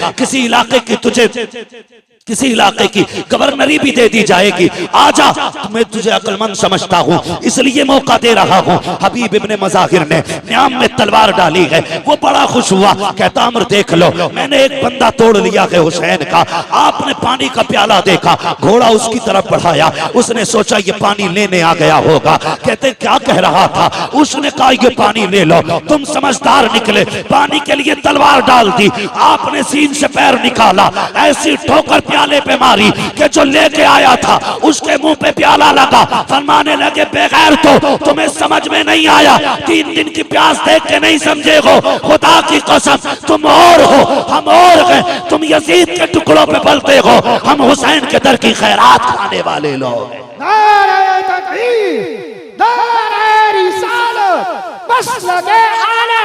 किसी इलाके की गवर्नरी भी दे दी जाएगी, आजा, मैं तुझे अक्लमंद समझता हूँ इसलिए मौका दे रहा हूँ। हबीब इब्ने मज़ाहिर ने न्याम में तलवार डाली है, वो बड़ा खुश हुआ, कहता अमर देख लो मैंने एक बंदा तोड़ लिया है हुसैन का। आपने पानी का प्याला देखा, घोड़ा उसकी तरफ बढ़ाया, उसने सोचा ये पानी लेने आ गया होगा। कहते क्या कह रहा था? उसने कहा ये पानी ले लो, तुम समझदार निकले, पानी के लिए तलवार डाल दी, आपने सीन से पैर निकाला, ऐसी ठोकर प्याले पे मारी कि जो लेके आया था उसके मुंह पे प्याला लगा। फरमाने लगे बेगैर तो तुम्हें समझ में नहीं आया, 3 दिन की प्यास देख के नहीं समझे हो, खुदा की कसम तुम और हो हम और हैं, तुम यजीद के टुकड़ों पे पलते हो, हम हुसैन के दर की खैरात खाने वाले लोग। नारे तकबीर, नारे रिसालत, मसलके आला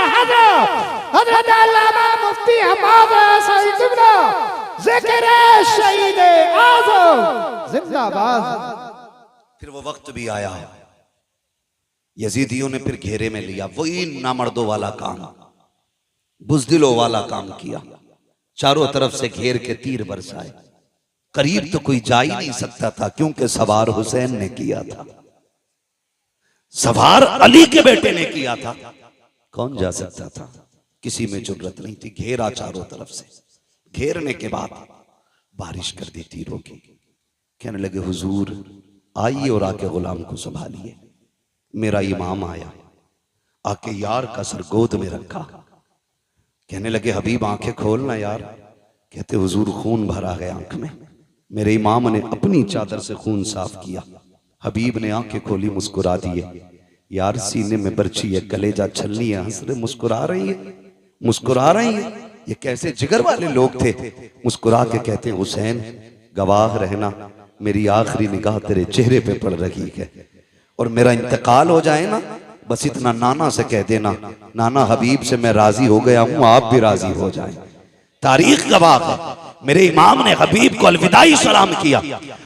हज़रत अल्लामा मुफ्ती हम्माद सईद क़िबला ज़िक्र शहीद आज़म जिंदाबाद। फिर वो वक्त भी आया, यजीदियों ने फिर घेरे में लिया, वही नामर्दों वाला काम, बुज़दिलों वाला काम किया, चारों तरफ से घेर के तीर बरसाए, करीब तो कोई जा ही नहीं सकता था क्योंकि सवार हुसैन ने किया था, सवार अली के बेटे ने किया था, कौन जा सकता था? किसी में जुर्रत नहीं थी। घेरा चारों तरफ से, घेरने के बाद बारिश कर दी तीरों की। कहने लगे हुजूर आइए और आके गुलाम को संभालिए। मेरा इमाम आया, आके यार का सर गोद में रखा, कहने लगे हबीब आंखें खोलना यार। कहते हुजूर खून भरा है आंख में। मेरे इमाम ने अपनी चादर से खून साफ किया, हबीब ने आंखें खोली, मुस्कुरा दिए, यार सीने में बर्छी है, कलेजा छलनी है, हंस रहे, मुस्कुरा रही है, मुस्कुरा रही है। ये कैसे जिगर वाले लोग थे। मुस्कुरा के कहते हैं हुसैन गवाह रहना, मेरी आखिरी निगाह तेरे चेहरे पे पड़ रही है, और मेरा इंतकाल हो जाए ना, बस इतना नाना से कह देना, नाना हबीब से मैं राजी हो गया हूं, आप भी राजी हो जाएं। तारीख गवाह है, मेरे इमाम ने हबीब को अलविदाई सलाम किया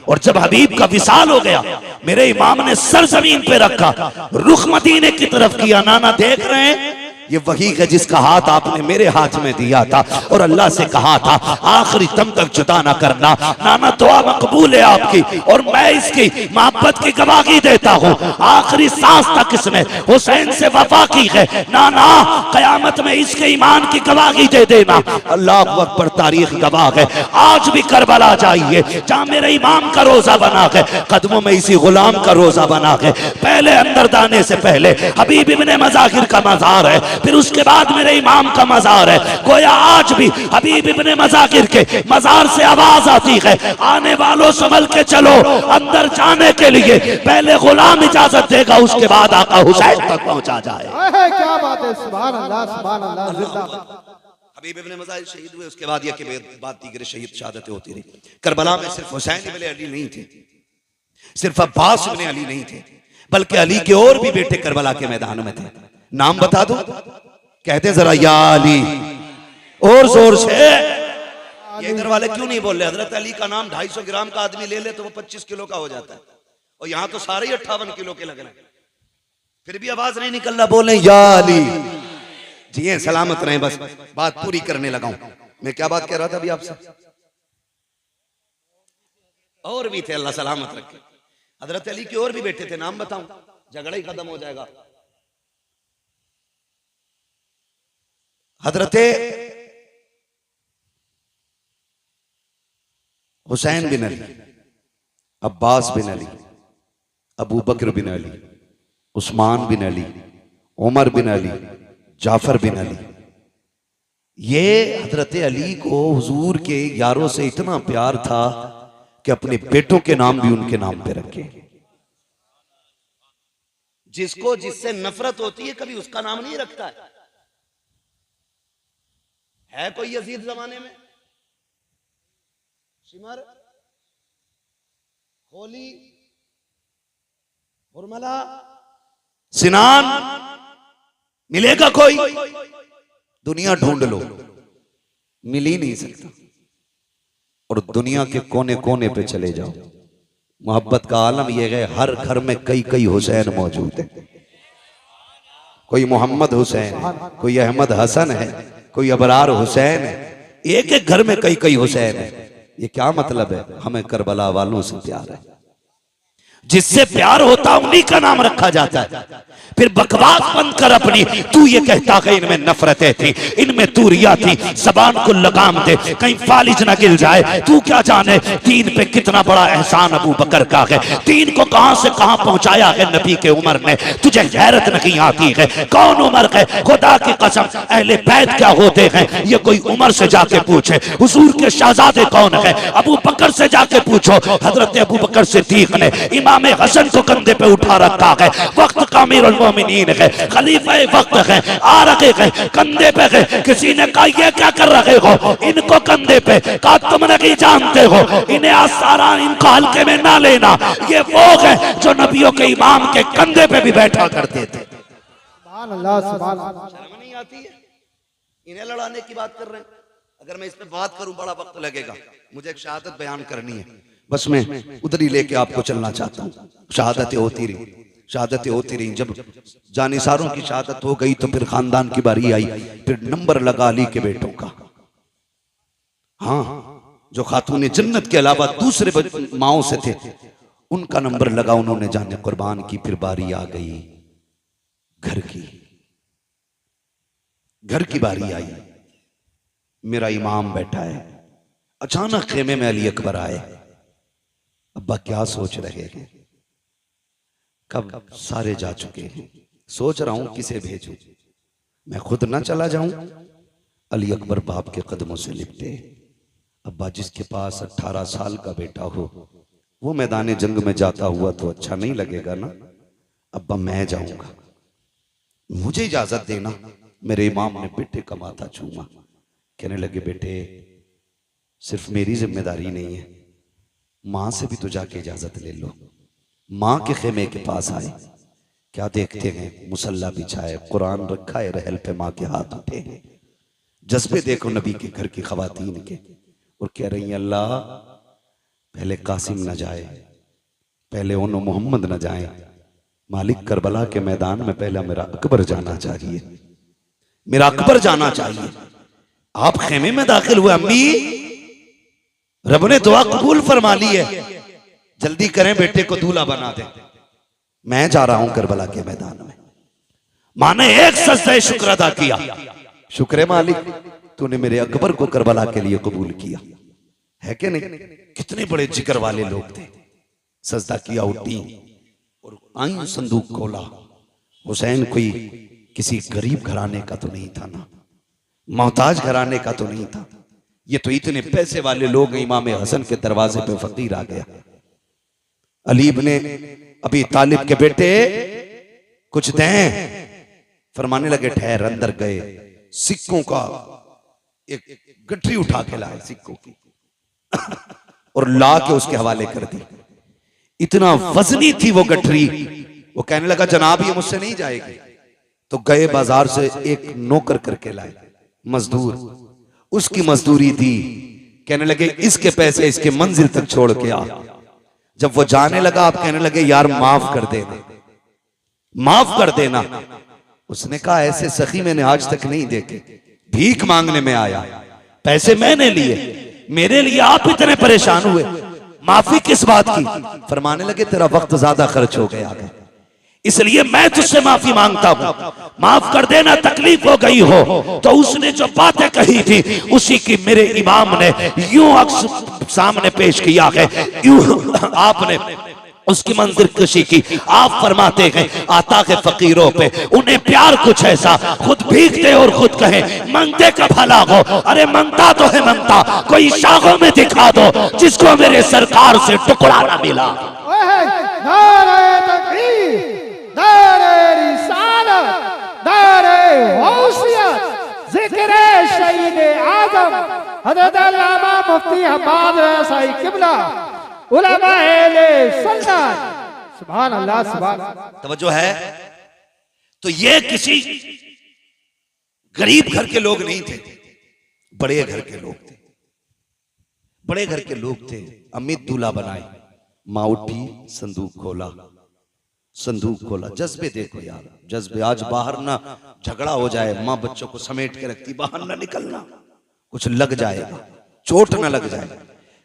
और जब हबीब का विसाल हो गया मेरे इमाम ने सर जमीन पे रखा, रुख मदीने की तरफ किया। नाना देख रहे हैं ये वही है जिसका हाथ आपने मेरे हाथ में दिया था और अल्लाह से कहा था आखिरी दम तक जुदा ना करना। नाना दुआ मकबूल है आपकी और मैं इसकी मोहब्बत की गवाही देता हूँ। आखिरी सांस तक इसने हुसैन से वफा की है। नाना कयामत में इसके ईमान की गवाही दे देना। अल्लाह अकबर, तारीख गवाह है। आज भी करबला जाइए जहाँ मेरे इमाम का रोजा बना है, कदमों में इसी गुलाम का रोजा बना है। पहले अंदर जाने से पहले हबीब इब्ने मज़ाहिर का मज़ार है, फिर उसके बाद मेरे इमाम का मज़ार है। गोया आज भी हबीब इब्ने मज़ाहिर के मज़ार से आवाज आती है, आने वालों संभल के चलो। अंदर जाने के लिए पहले गुलाम इजाजत देगा, उसके बाद आका हुसैन तक पहुंचा जाए। क्या बात है, सुभान अल्लाह, सुभान अल्लाह, जिंदाबाद। हबीब इब्ने मज़ाहिर शहीद हुए, उसके बाद ये कि बात दीगर शहीद शहादतें होती रही। करबला में सिर्फ हुसैन इब्ने अली नहीं थे, सिर्फ अब्बास इब्ने अली नहीं थे, बल्कि अली के और भी बेटे करबला के मैदान में थे। नाम बता दो, कहते जरा या अली, और जोर से। ये इधर वाले क्यों नहीं बोल रहे? हजरत अली का नाम 250 ग्राम का आदमी ले ले तो वो 25 किलो का हो जाता है, और यहां तो सारे ही 58 किलो के लग रहे हैं, फिर भी आवाज नहीं निकल रहा। बोले या अली। जी सलामत रहे, बस बात पूरी करने लगा हूं। मैं क्या बात कह रहा था अभी आपसे? और भी थे, अल्लाह सलामत रखे। हजरत अली के और भी बेटे थे, नाम बताऊं? झगड़ा ही खत्म हो जाएगा। हजरत हुसैन बिन अली, अब्बास बिन अली, अबू बकर बिन अली, उस्मान बिन अली, उमर बिन अली, जाफर बिन अली। ये हजरत अली को हुजूर के यारों से इतना प्यार था कि अपने बेटों के नाम भी उनके नाम पे रखे। जिसको जिससे नफरत होती है कभी उसका नाम नहीं रखता है कोई यजीद जमाने में? शिमर, होली, उर्मला, सिनान मिलेगा कोई? दुनिया ढूंढ लो, मिल ही नहीं सकता। और दुनिया के कोने कोने पे चले जाओ, मोहब्बत का आलम यह है, हर घर में कई कई हुसैन मौजूद है। कोई मोहम्मद हुसैन है, कोई अहमद हसन है, कोई अबरार हुसैन है। एक एक घर में कई कई हुसैन है। ये क्या मतलब है? हमें करबला वालों से प्यार है। जिससे प्यार होता उन्हीं का नाम रखा जाता है। फिर बकवास बंद कर अपनी। तू ये कहता है इनमें नफरतें थी, इनमें दूरियां थी, जबान को लगाम दे, कहीं फालिज ना गिर जाए। तू क्या जाने दीन पे कितना बड़ा एहसान अबू बकर का है। दीन को कहां से कहां पहुंचाया है नबी के उमर ने। तुझे गैरत नहीं आती है? कौन उमर है? खुदा की कसम, अहले बैत क्या होते हैं ये कोई उमर से जाके पूछे। हुजूर के शहजादे कौन है? अबू बकर से जाके पूछो। हजरत अबू बकर सिद्दीक ने इमाम हसन को कंधे पे उठा रखा है। वक्त का अमीरुल मोमिनीन है, खलीफा वक्त है, आ रखे हैं कंधे पे है। किसी ने कहा ये क्या कर रहे हो इनको कंधे पे? कहा तुम नहीं जानते हो इन्हें आसारा, इनको हल्के में ना लेना। ये वो है जो नबियों के इमाम के कंधे पे भी बैठा करते थे। सुभान अल्लाह, सुभान अल्लाह। शर्म नहीं आती है? इन्हें लड़ाने की बात कर रहे हैं। अगर मैं इस पे बात करूं बड़ा वक्त लगेगा। मुझे एक शहादत बयान करनी है, बस मैं उधर ही लेके आपको चलना चाहता हूँ। शहादतें होती रही, शहादतें होती रही। जब जानिसारों की शहादत हो गई तो फिर खानदान की बारी आई। फिर नंबर लगा अली के बेटों का। हाँ, जो खातून जन्नत के अलावा दूसरे माओं से थे उनका नंबर लगा, उन्होंने जाने कुर्बान की। फिर बारी आ गई घर की, घर की बारी आई। मेरा इमाम बैठा है। अचानक खेमे में अली अकबर आए। अब्बा क्या सोच रहे हैं? कब सारे जा चुके हैं, सोच रहा हूं किसे भेजूं, मैं खुद ना चला जाऊं। अली अकबर बाप के कदमों से लिपटे। अब्बा, जिसके पास 18 साल का बेटा हो वो मैदान जंग में जाता हुआ तो अच्छा नहीं लगेगा ना। अब्बा, मैं जाऊंगा, मुझे इजाजत देना। मेरे इमाम ने बेटे का माथा छूमा। कहने लगे, बेटे सिर्फ मेरी जिम्मेदारी नहीं है, मां से भी तो जाके इजाजत ले लो। मां के खेमे के पास आए। क्या देखते हैं, मुसल्ला बिछाए, कुरान रखा है, रहल पे माँ के हाथ उठे हैं। जज्बे देखो नबी के घर की खवातीन के, और कह रही हैं अल्लाह पहले कासिम न जाए, पहले उन मोहम्मद न जाए, मालिक करबला के मैदान में पहले मेरा अकबर जाना चाहिए, मेरा अकबर जाना चाहिए। आप खेमे में दाखिल हुए, अम्मी रब ने दुआ कबूल फरमा ली है, जल्दी करें बेटे को दूल्हा बना दें, मैं जा रहा हूं करबला के मैदान में। मां ने एक सजदा शुक्र अदा किया, शुक्र मालिक तूने मेरे अकबर को करबला के लिए कबूल किया है कि नहीं। कितने बड़े जिक्र वाले लोग थे। सजदा किया, उठी और आई, संदूक खोला। हुसैन कोई किसी गरीब घराने का तो नहीं था ना, मोहताज घराने का तो नहीं था, ये तो इतने पैसे वाले लोग हैं। इमाम हसन के दरवाजे पे फकीर आ गया। अली इब्ने अबी तालिब के बेटे कुछ दें, फरमाने लगे ठहर। अंदर गए, सिक्कों का एक गठरी उठा के लाए सिक्कों की और ला के उसके हवाले कर दी। इतना वजनी थी वो गठरी। वो कहने लगा जनाब ये मुझसे नहीं जाएगी। तो गए बाजार से एक नौकर करके लाए, मजदूर, उसकी मजदूरी दी। कहने लगे इसके पैसे इसके मंजिल तक छोड़ के आ। जब वो जाने लगा आप कहने लगे यार माफ कर देना, माफ कर देना। उसने कहा ऐसे सखी मैंने आज तक नहीं देखे, भीख मांगने में आया, पैसे मैंने लिए, मेरे लिए आप इतने परेशान हुए, माफी किस बात की। फरमाने लगे तेरा वक्त ज्यादा खर्च हो गया है, इसलिए मैं तुझसे माफी मांगता हूं, माफ कर देना, तकलीफ हो गई हो। तो उसने जो बातें कही थी उसी की मेरे इमाम ने यूं अक्स सामने पेश किया है, यूं आपने उसकी मंजिल कशी की। आप फरमाते हैं आता है फकीरों पे उन्हें प्यार कुछ ऐसा, खुद भीगते और खुद कहे मंगते का भला हो। अरे मंगता तो है मंगता, कोई शाखों में दिखा दो जिसको मेरे सरकार से टुकड़ा ना मिला। नारे तकबीर, नारे रिसालत, नारे गौसियत, जिक्र शहीद आजम हज़रत अल्लामा मुफ्ती हम्माद रज़ा साहिब किबला, उलमा अहले सुन्नत। सुभान अल्लाह, सुभान। तवज्जो है। तो ये किसी गरीब घर के लोग नहीं थे, बड़े घर के लोग थे, बड़े घर के लोग थे। अमित दूल्हा बनाए, माँ उठी, संदूक खोला, संदूक खोला। जज्बे देखो यार, जज्बे। आज बाहर ना झगड़ा हो जाए, माँ बच्चों को समेट के रखती, बाहर ना निकलना, कुछ लग जाएगा, चोट ना लग जाए,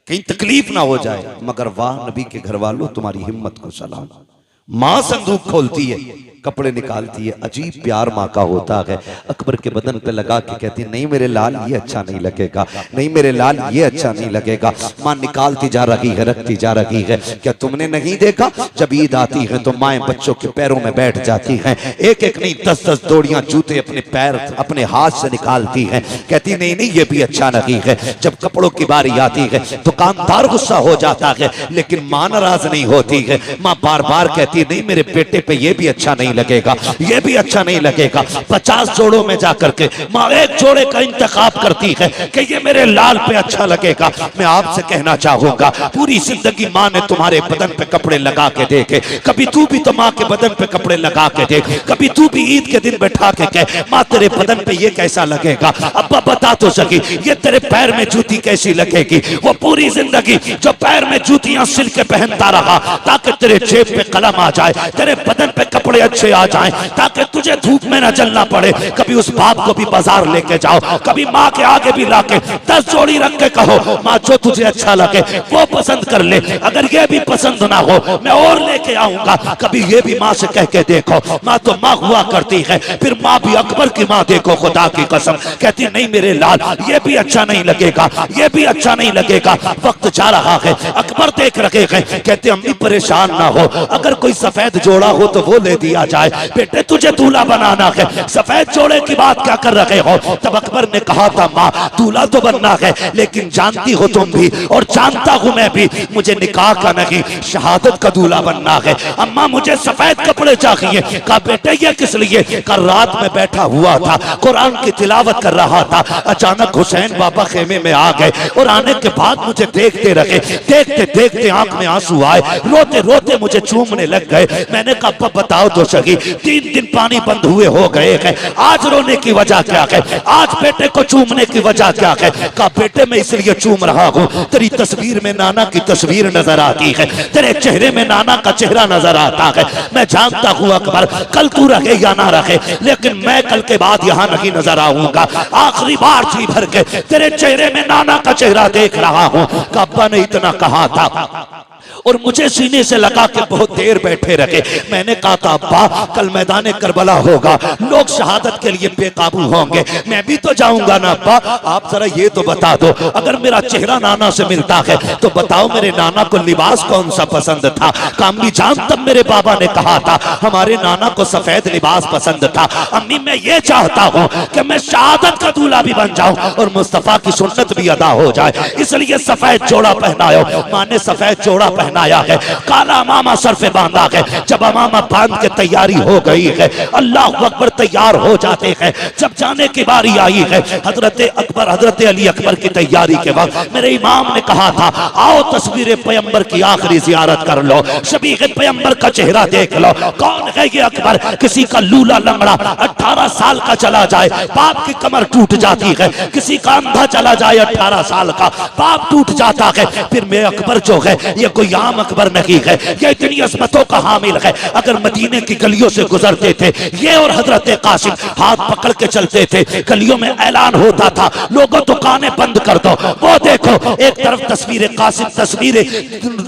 कहीं तकलीफ ना हो जाए। मगर वाह नबी के घर वालों तुम्हारी हिम्मत को सलाम। माँ संदूक खोलती है, कपड़े निकालती है, अजीब प्यार माँ का होता है। अकबर के बदन पे लगा के कहती नहीं मेरे लाल ये अच्छा नहीं लगेगा, नहीं मेरे लाल ये अच्छा नहीं लगेगा। माँ निकालती जा रही है, रखती जा रही है। क्या तुमने नहीं देखा जब ईद आती है तो माएँ बच्चों के पैरों में बैठ जाती हैं, एक एक नहीं 10-10 जोड़ियां जूते अपने पैर अपने हाथ से निकालती हैं। कहती नहीं नहीं ये भी अच्छा नहीं है। जब कपड़ों की बारी आती है दुकानदार गुस्सा हो जाता है, लेकिन माँ नाराज नहीं होती है। माँ बार बार कहती नहीं मेरे बेटे पे ये भी अच्छा नहीं लगेगा, ये भी अच्छा नहीं लगेगा। 50 जोड़ों में जाकर के माँ एक जोड़े का इंतखाब करती है कि ये मेरे लाल पे अच्छा लगेगा। मैं आपसे कहना चाहूंगा पूरी जिंदगी माँ ने तुम्हारे बदन पे कपड़े लगा के देखे, कभी तू भी तो माँ के बदन पे कपड़े लगा के देख, कभी तू भी ईद के दिन बैठा के कह माँ तेरे बदन पे ये कैसा लगेगा। अब्बा बता तो सकी ये तेरे पैर में जूती कैसी लगेगी। वो पूरी जिंदगी जो पैर में जूतियां सिल के पहनता रहा ताकि तेरे जेब पे कलम आ जाए, तेरे बदन पे कपड़े अच्छे आ जाएं, ताकि तुझे धूप में न जलना पड़े। कभी उस बाप को भी बाजार लेके जाओ, कभी माँ के आगे भी लाके 10 जोड़ी रख के कहो माँ जो तुझे अच्छा लगे वो पसंद कर ले, अगर ये भी पसंद ना हो मैं और लेके आऊंगा। कभी ये भी माँ से कह के देखो, माँ तो माँ हुआ करती है। फिर माँ भी अकबर की माँ देखो, खुदा की कसम कहती नहीं मेरे लाल ये भी अच्छा नहीं लगेगा, ये भी अच्छा नहीं लगेगा। वक्त जा रहा है, अकबर देख रखे हैं, कहते अम्मी परेशान ना हो, अगर कोई सफेद जोड़ा हो तो वो ले दिया जाए। बेटे तुझे दूल्हा बनाना है, सफेद जोड़े की बात क्या कर रहे हो। तब अकबर ने कहा था माँ दूल्हा तो बनना है, लेकिन जानती हो तुम भी और जानता हूं मैं भी मुझे निकाह का नहीं शहादत का दूल्हा बनना है। अम्मा मुझे सफेद कपड़े चाहिए। कहा बेटे ये किस लिए। कल रात में बैठा हुआ था कुरान की तिलावत कर रहा था, अचानक हुसैन बाबा खेमे में आ गए और आने के बाद मुझे देखते रहे, देखते देखते आंख में आंसू आए, रोते रोते मुझे चूमने लगे। लग गए। मैंने कहा अब्बा बताओ तो सही, 3 दिन पानी बंद हुए हो गए हैं, आज रोने की वजह क्या है, आज बेटे को चूमने की वजह क्या है। कहा बेटे मैं इसलिए चूम रहा हूँ, तेरी तस्वीर में नाना की तस्वीर नजर आती है, तेरे चेहरे में नाना का चेहरा नजर आता है। मैं जानता हूँ अकबर कल तू रहे या ना रहे, लेकिन मैं कल के बाद यहाँ नहीं नजर आऊंगा। आखिरी बार जी भर के तेरे चेहरे में नाना का चेहरा देख रहा हूँ। अब्बा ने इतना कहा था और मुझे सीने से लगा के बहुत देर बैठे रहे। मैंने कहा था अब्बा कल मैदान करबला होगा, लोग शहादत के लिए बेकाबू होंगे, मैं भी तो जाऊंगा ना अब्बा। आप जरा ये तो बता दो, अगर मेरा चेहरा नाना से मिलता है तो बताओ मेरे नाना को लिबास कौन सा पसंद था। कामली जान तब मेरे बाबा ने कहा था हमारे नाना को सफेद लिबास पसंद था। अम्मी मैं ये चाहता हूँ कि मैं शहादत का दूल्हा भी बन जाऊं और मुस्तफा की सुन्नत भी अदा हो जाए, इसलिए सफेद जोड़ा पहनायो। माँ ने सफेद जोड़ा पहनाया है, काला अमामा सर पे बांधा है। जब अमामा बांध के तैयारी हो गई है, अल्लाह अकबर तैयार हो जाते हैं। जब जाने की बारी आई है, हजरत अकबर हजरत अली अकबर की तैयारी के वक्त मेरे इमाम ने कहा था आओ तस्वीर पैगंबर की आखिरी जियारत कर लो, शबीह पैगंबर का चेहरा देख लो। कौन है ये अकबर? किसी का लूला लंगड़ा 18 साल का चला जाए बाप की कमर टूट जाती है, किसी का अंधा चला जाए 18 साल का बाप टूट जाता है। फिर मैं अकबर जो है ये कोई आम अकबर नहीं है, ये इतनी अजमतों का हामिल है। अगर मदीने की गलियों से गुजरते थे ये और हजरत कासिम हाथ पकड़ के चलते थे, गलियों में ऐलान होता था लोगों दुकानें बंद कर दो। वो देखो एक तरफ तस्वीर कासिम, तस्वीर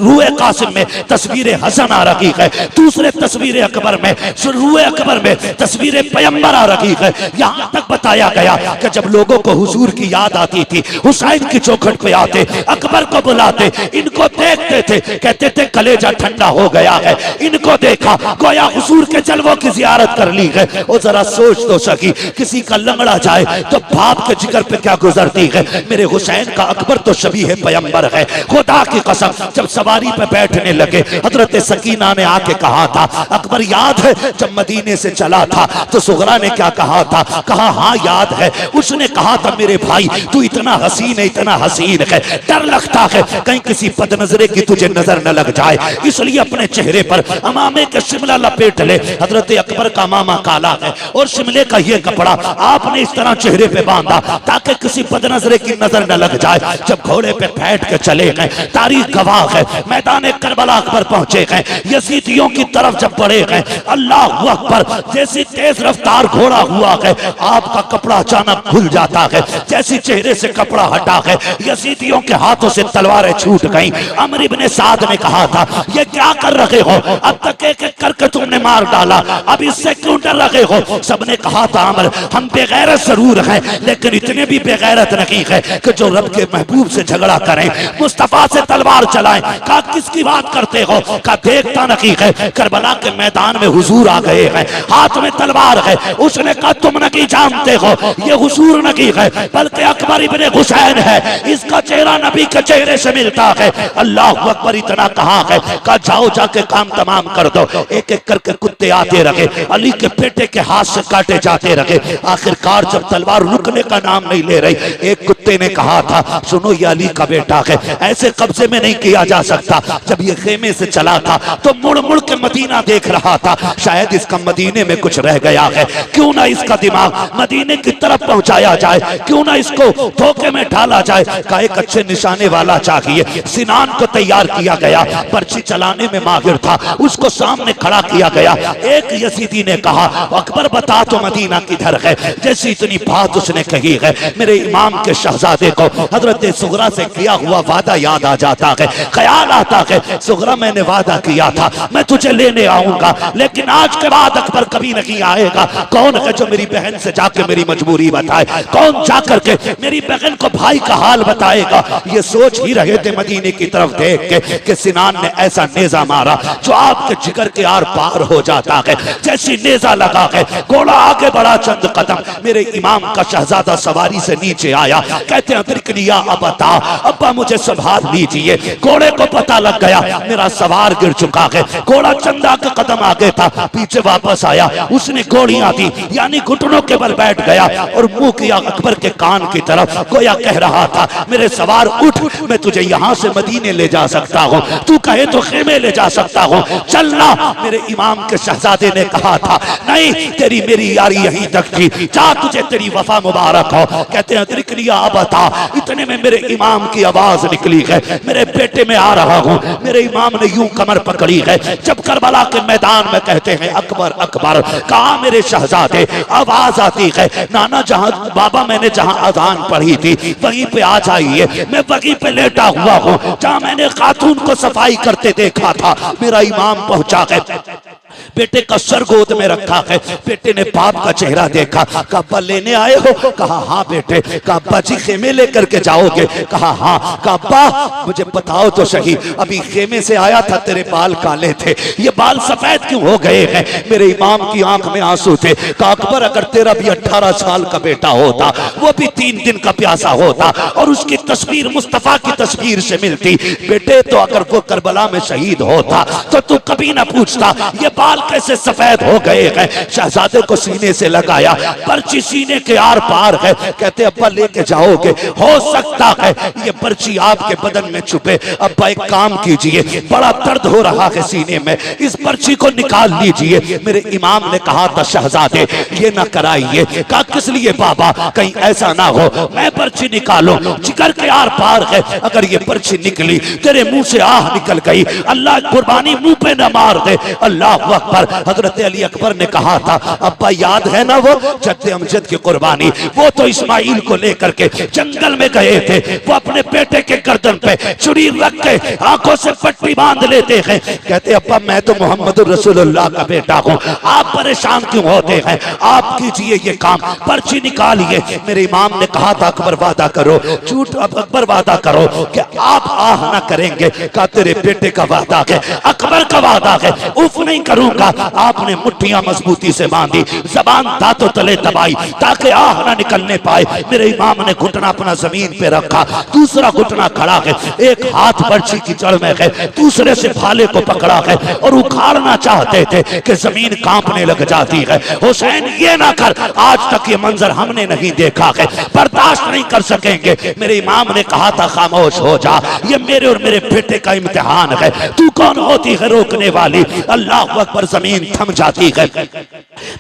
रूए कासिम में तस्वीर हसन आ रही है, दूसरे तस्वीर अकबर में रूए अकबर में तस्वीर पैगंबर आ रही है। यहाँ तक बताया गया कि जब लोगों को हुजूर की याद आती थी हुसैन की चौखट पे आते, अकबर को बुलाते, इनको देखते थे, कहते थे कलेजा ठंडा हो गया है, इनको देखा गोया हुजूर के जलवों की जियारत कर ली है। और जरा सोच तो सकी किसी का लंगड़ा जाए तो बाप के जिगर पे क्या गुजरती है। मेरे हुसैन का अकबर तो शबीह पैगंबर है। खुदा की कसम जब सवारी पे बैठने लगे हजरत सकीना ने आके कहा था अकबर याद है जब मदीने से चला था तो सुगरा ने क्या कहा था? कहा हाँ याद है। उसने कहा था मेरे भाई तू इतना हसीन है, इतना हसीन है, डर लगता है कहीं किसी बदनजरे की तुझे नजर न लग जाए, इसलिए अपने चेहरे पर अमामे के शिमला लपेट ले। हजरत अकबर का मामा काला है और शिमले का ये कपड़ा आपने इस तरह चेहरे पे बांधा ताकि किसी बदनजरे की नजर न लग जाए। जब घोड़े पे बैठ के चले गए, तारीख गवाह है, मैदान करबला अकबर पहुंचे गए, यजीदियों की तरफ जब बढ़े गए, अल्लाह अकबर जैसी तेज रफ्तार घोड़ा हुआ है आपका कपड़ा अचानक खुल जाता है, जैसी चेहरे से कपड़ा हटा है यजीदियों के हाथों से तलवारें छूट गई। अमर इब्ने साद ने कहा था ये क्या कर रहे हो, अब तक एक एक करके तुमने मार डाला, अब इससे क्यों डर रहे हो? सबने कहा था अमर हम बेगैरत जरूर हैं लेकिन इतने भी बेगैरत नहीं है कि जो रब के महबूब से झगड़ा करें, मुस्तफा से तलवार चलाएं। कहा किसकी बात करते हो? कहा देखता नहीं है करबला के मैदान में हुजूर आ गए हैं, हाथ में तलवार है। उसने कहा तुम नहीं जानते हो ये हुजूर नहीं है बल्कि अकबर इब्ने हुसैन है, इसका चेहरा नबी के चेहरे से मिलता है। अल्लाह अकबर इतना कहा है, कहा जाओ जाके काम तमाम कर दो। एक एक करके कुत्ते आते रहे, अली के बेटे के हाथ से काटे जाते रहे। आखिरकार जब तलवार रुकने का नाम नहीं ले रही, एक कुत्ते ने कहा था सुनो ये अली का बेटा है, ऐसे कब्जे में नहीं किया जा सकता। जब ये खेमे से चला था तो मुड़ मुड़ के मदीना देख रहा था, शायद इसका मदीने में कुछ रह गया है, क्यों ना इसका दिमाग मदीने की तरफ पहुंचाया जाए, क्यों ना इसको धोखे में डाला जाए। का एक अच्छे निशाने वाला चाहिए। सिनान को तैयार किया गया, पर्ची चलाने में माहिर था, उसको सामने खड़ा किया गया। एक यजीदी ने कहा अकबर बता तो मदीना किधर है। जैसी इतनी बात उसने कही है मेरे इमाम के शहजादे को हजरत सुगरा से किया हुआ वादा याद आ जाता है, ख्याल आता है सुगरा मैंने वादा किया था मैं तुझे लेने आऊंगा, लेकिन आज के बाद अकबर कभी नहीं आएगा। कौन है जो मेरी बहन से जाके मेरी मजबूरी बताए, कौन जाकर के मेरी बहन को भाई का हाल बताएगा। ये सोच ही रहे थे मदीने की तरफ देख के कि सिनान ने ऐसा नेजा मारा जो आपके जिगर के आर पार हो जाता है। जैसी नेजा लगा है घोड़ा आगे बढ़ा चंद कदम, मेरे इमाम का शहजादा सवारी से नीचे आया, कहते हैं तिरकनिया अबता अब्बा मुझे संभाल लीजिए। घोड़े को पता लग गया मेरा सवार गिर चुका है, घोड़ा चंदा के कदम आगे था, पीछे वापस आया, उसने घोड़ियां दी, दी, यानी घुटनों के बल बैठ गया और मुंह किया अकबर के कान की तरफ, गोया कह रहा था मेरे सवार उठ, मैं तुझे यहाँ से मदीने ले जा सकता हूँ, तू कहे तो खेमे ले जा सकता हूँ, चलना। मेरे इमाम के शहजादे ने कहा था नहीं, तेरी मेरी यारी यहीं तक थी, जा तुझे तेरी वफा मुबारक हो। कहते हैं अदरिक लिया बता, इतने में मेरे इमाम की आवाज निकली है, मेरे बेटे में आ रहा हूँ। मेरे इमाम ने यूं कमर पकड़ी है, जब करबला के मैदान में कहते हैं अकबर अकबर, कहा मेरे शहजादे, आवाज आती है नाना जहां बाबा मैंने जहां अजान पढ़ी थी वहीं पे आ जाइए, मैं वहीं पे लेटा हुआ हूँ जहां मैंने खातून को सफाई करते देखा था। मेरा इमाम पहुंचा है, बेटे का सर गोद में रखा है, बेटे ने बाप का चेहरा देखा, कहा अब्बा लेने आए हो? कहा हाँ बेटे। कहा अब्बा जी खेमे लेकर के जाओगे? कहा हाँ। कहा अब्बा मुझे बताओ तो सही, अभी खेमे से आया था तेरे बाल काले थे, ये बाल सफेद क्यों हो गए हैं? मेरे इमाम की आंख में आंसू थे। कहा अकबर अगर तेरा भी 18 साल का बेटा होता, वो भी 3 दिन का प्यासा होता और उसकी तस्वीर मुस्तफा की तस्वीर से मिलती बेटे, तो अगर वो करबला में शहीद होता तो तू कभी ना पूछता ये बाल कैसे सफेद हो गए हैं। शहजादे को सीने से लगाया, पर्ची सीने के आर पार है। कहते अब्बा लेके जाओगे? हो सकता है ये पर्ची आपके बदन में छुपे। अब्बा एक काम कीजिए, बड़ा दर्द हो रहा है सीने में, इस पर्ची को निकाल लीजिए। मेरे इमाम ने कहा था शहजादे ये ना कराइए। कहा किस लिए बाबा? कहीं ऐसा ना हो मैं पर्ची निकालूं, जिगर के आर पार है, अगर ये पर्ची निकली तेरे मुंह से आह निकल गई, अल्लाह कुर्बानी मुंह पे न मार दे। अल्लाह अकबर। हजरत अली अकबर ने कहा था अब्बा याद है ना वो जद्दे अमजद की कुर्बानी, वो तो इस्माइल को लेकर के जंगल में गए थे, वो अपने बेटे के गर्दन पे छुरी रख के आंखों से पट्टी बांध लेते हैं। कहते अब्बा मैं तो मोहम्मद रसूलुल्लाह का बेटा हूँ, आप परेशान क्यों होते हैं? आप कीजिए ये काम, पर्ची निकालिए। मेरे इमाम ने कहा था अकबर वादा करो, झूठ अकबर वादा करो कि आप आह ना करेंगे। कहा तेरे बेटे का वादा है, अकबर का वादा है, उफ नहीं करूंगा। आपने मुट्ठियां मजबूती से बांधी, जबान दांतों तले दबाई ताकि आह ना निकलने पाए। मेरे इमाम ने घुटना अपना जमीन पे रखा, दूसरा घुटना खड़ा है, एक हाथ पर्ची की जड़ में है, दूसरे से भाले को पकड़ा है और उखाड़ना चाहते थे कि जमीन कांपने लग जाती है। हुसैन ये ना कर, आज तक ये मंजर हमने नहीं देखा है, बर्दाश्त नहीं कर सकेंगे। मेरे इमाम ने कहा था खामोश हो जा, ये मेरे और मेरे बेटे का इम्तिहान है, तू कौन होती है रोकने वाली? अल्लाह अकबर, जमीन थम जाती है।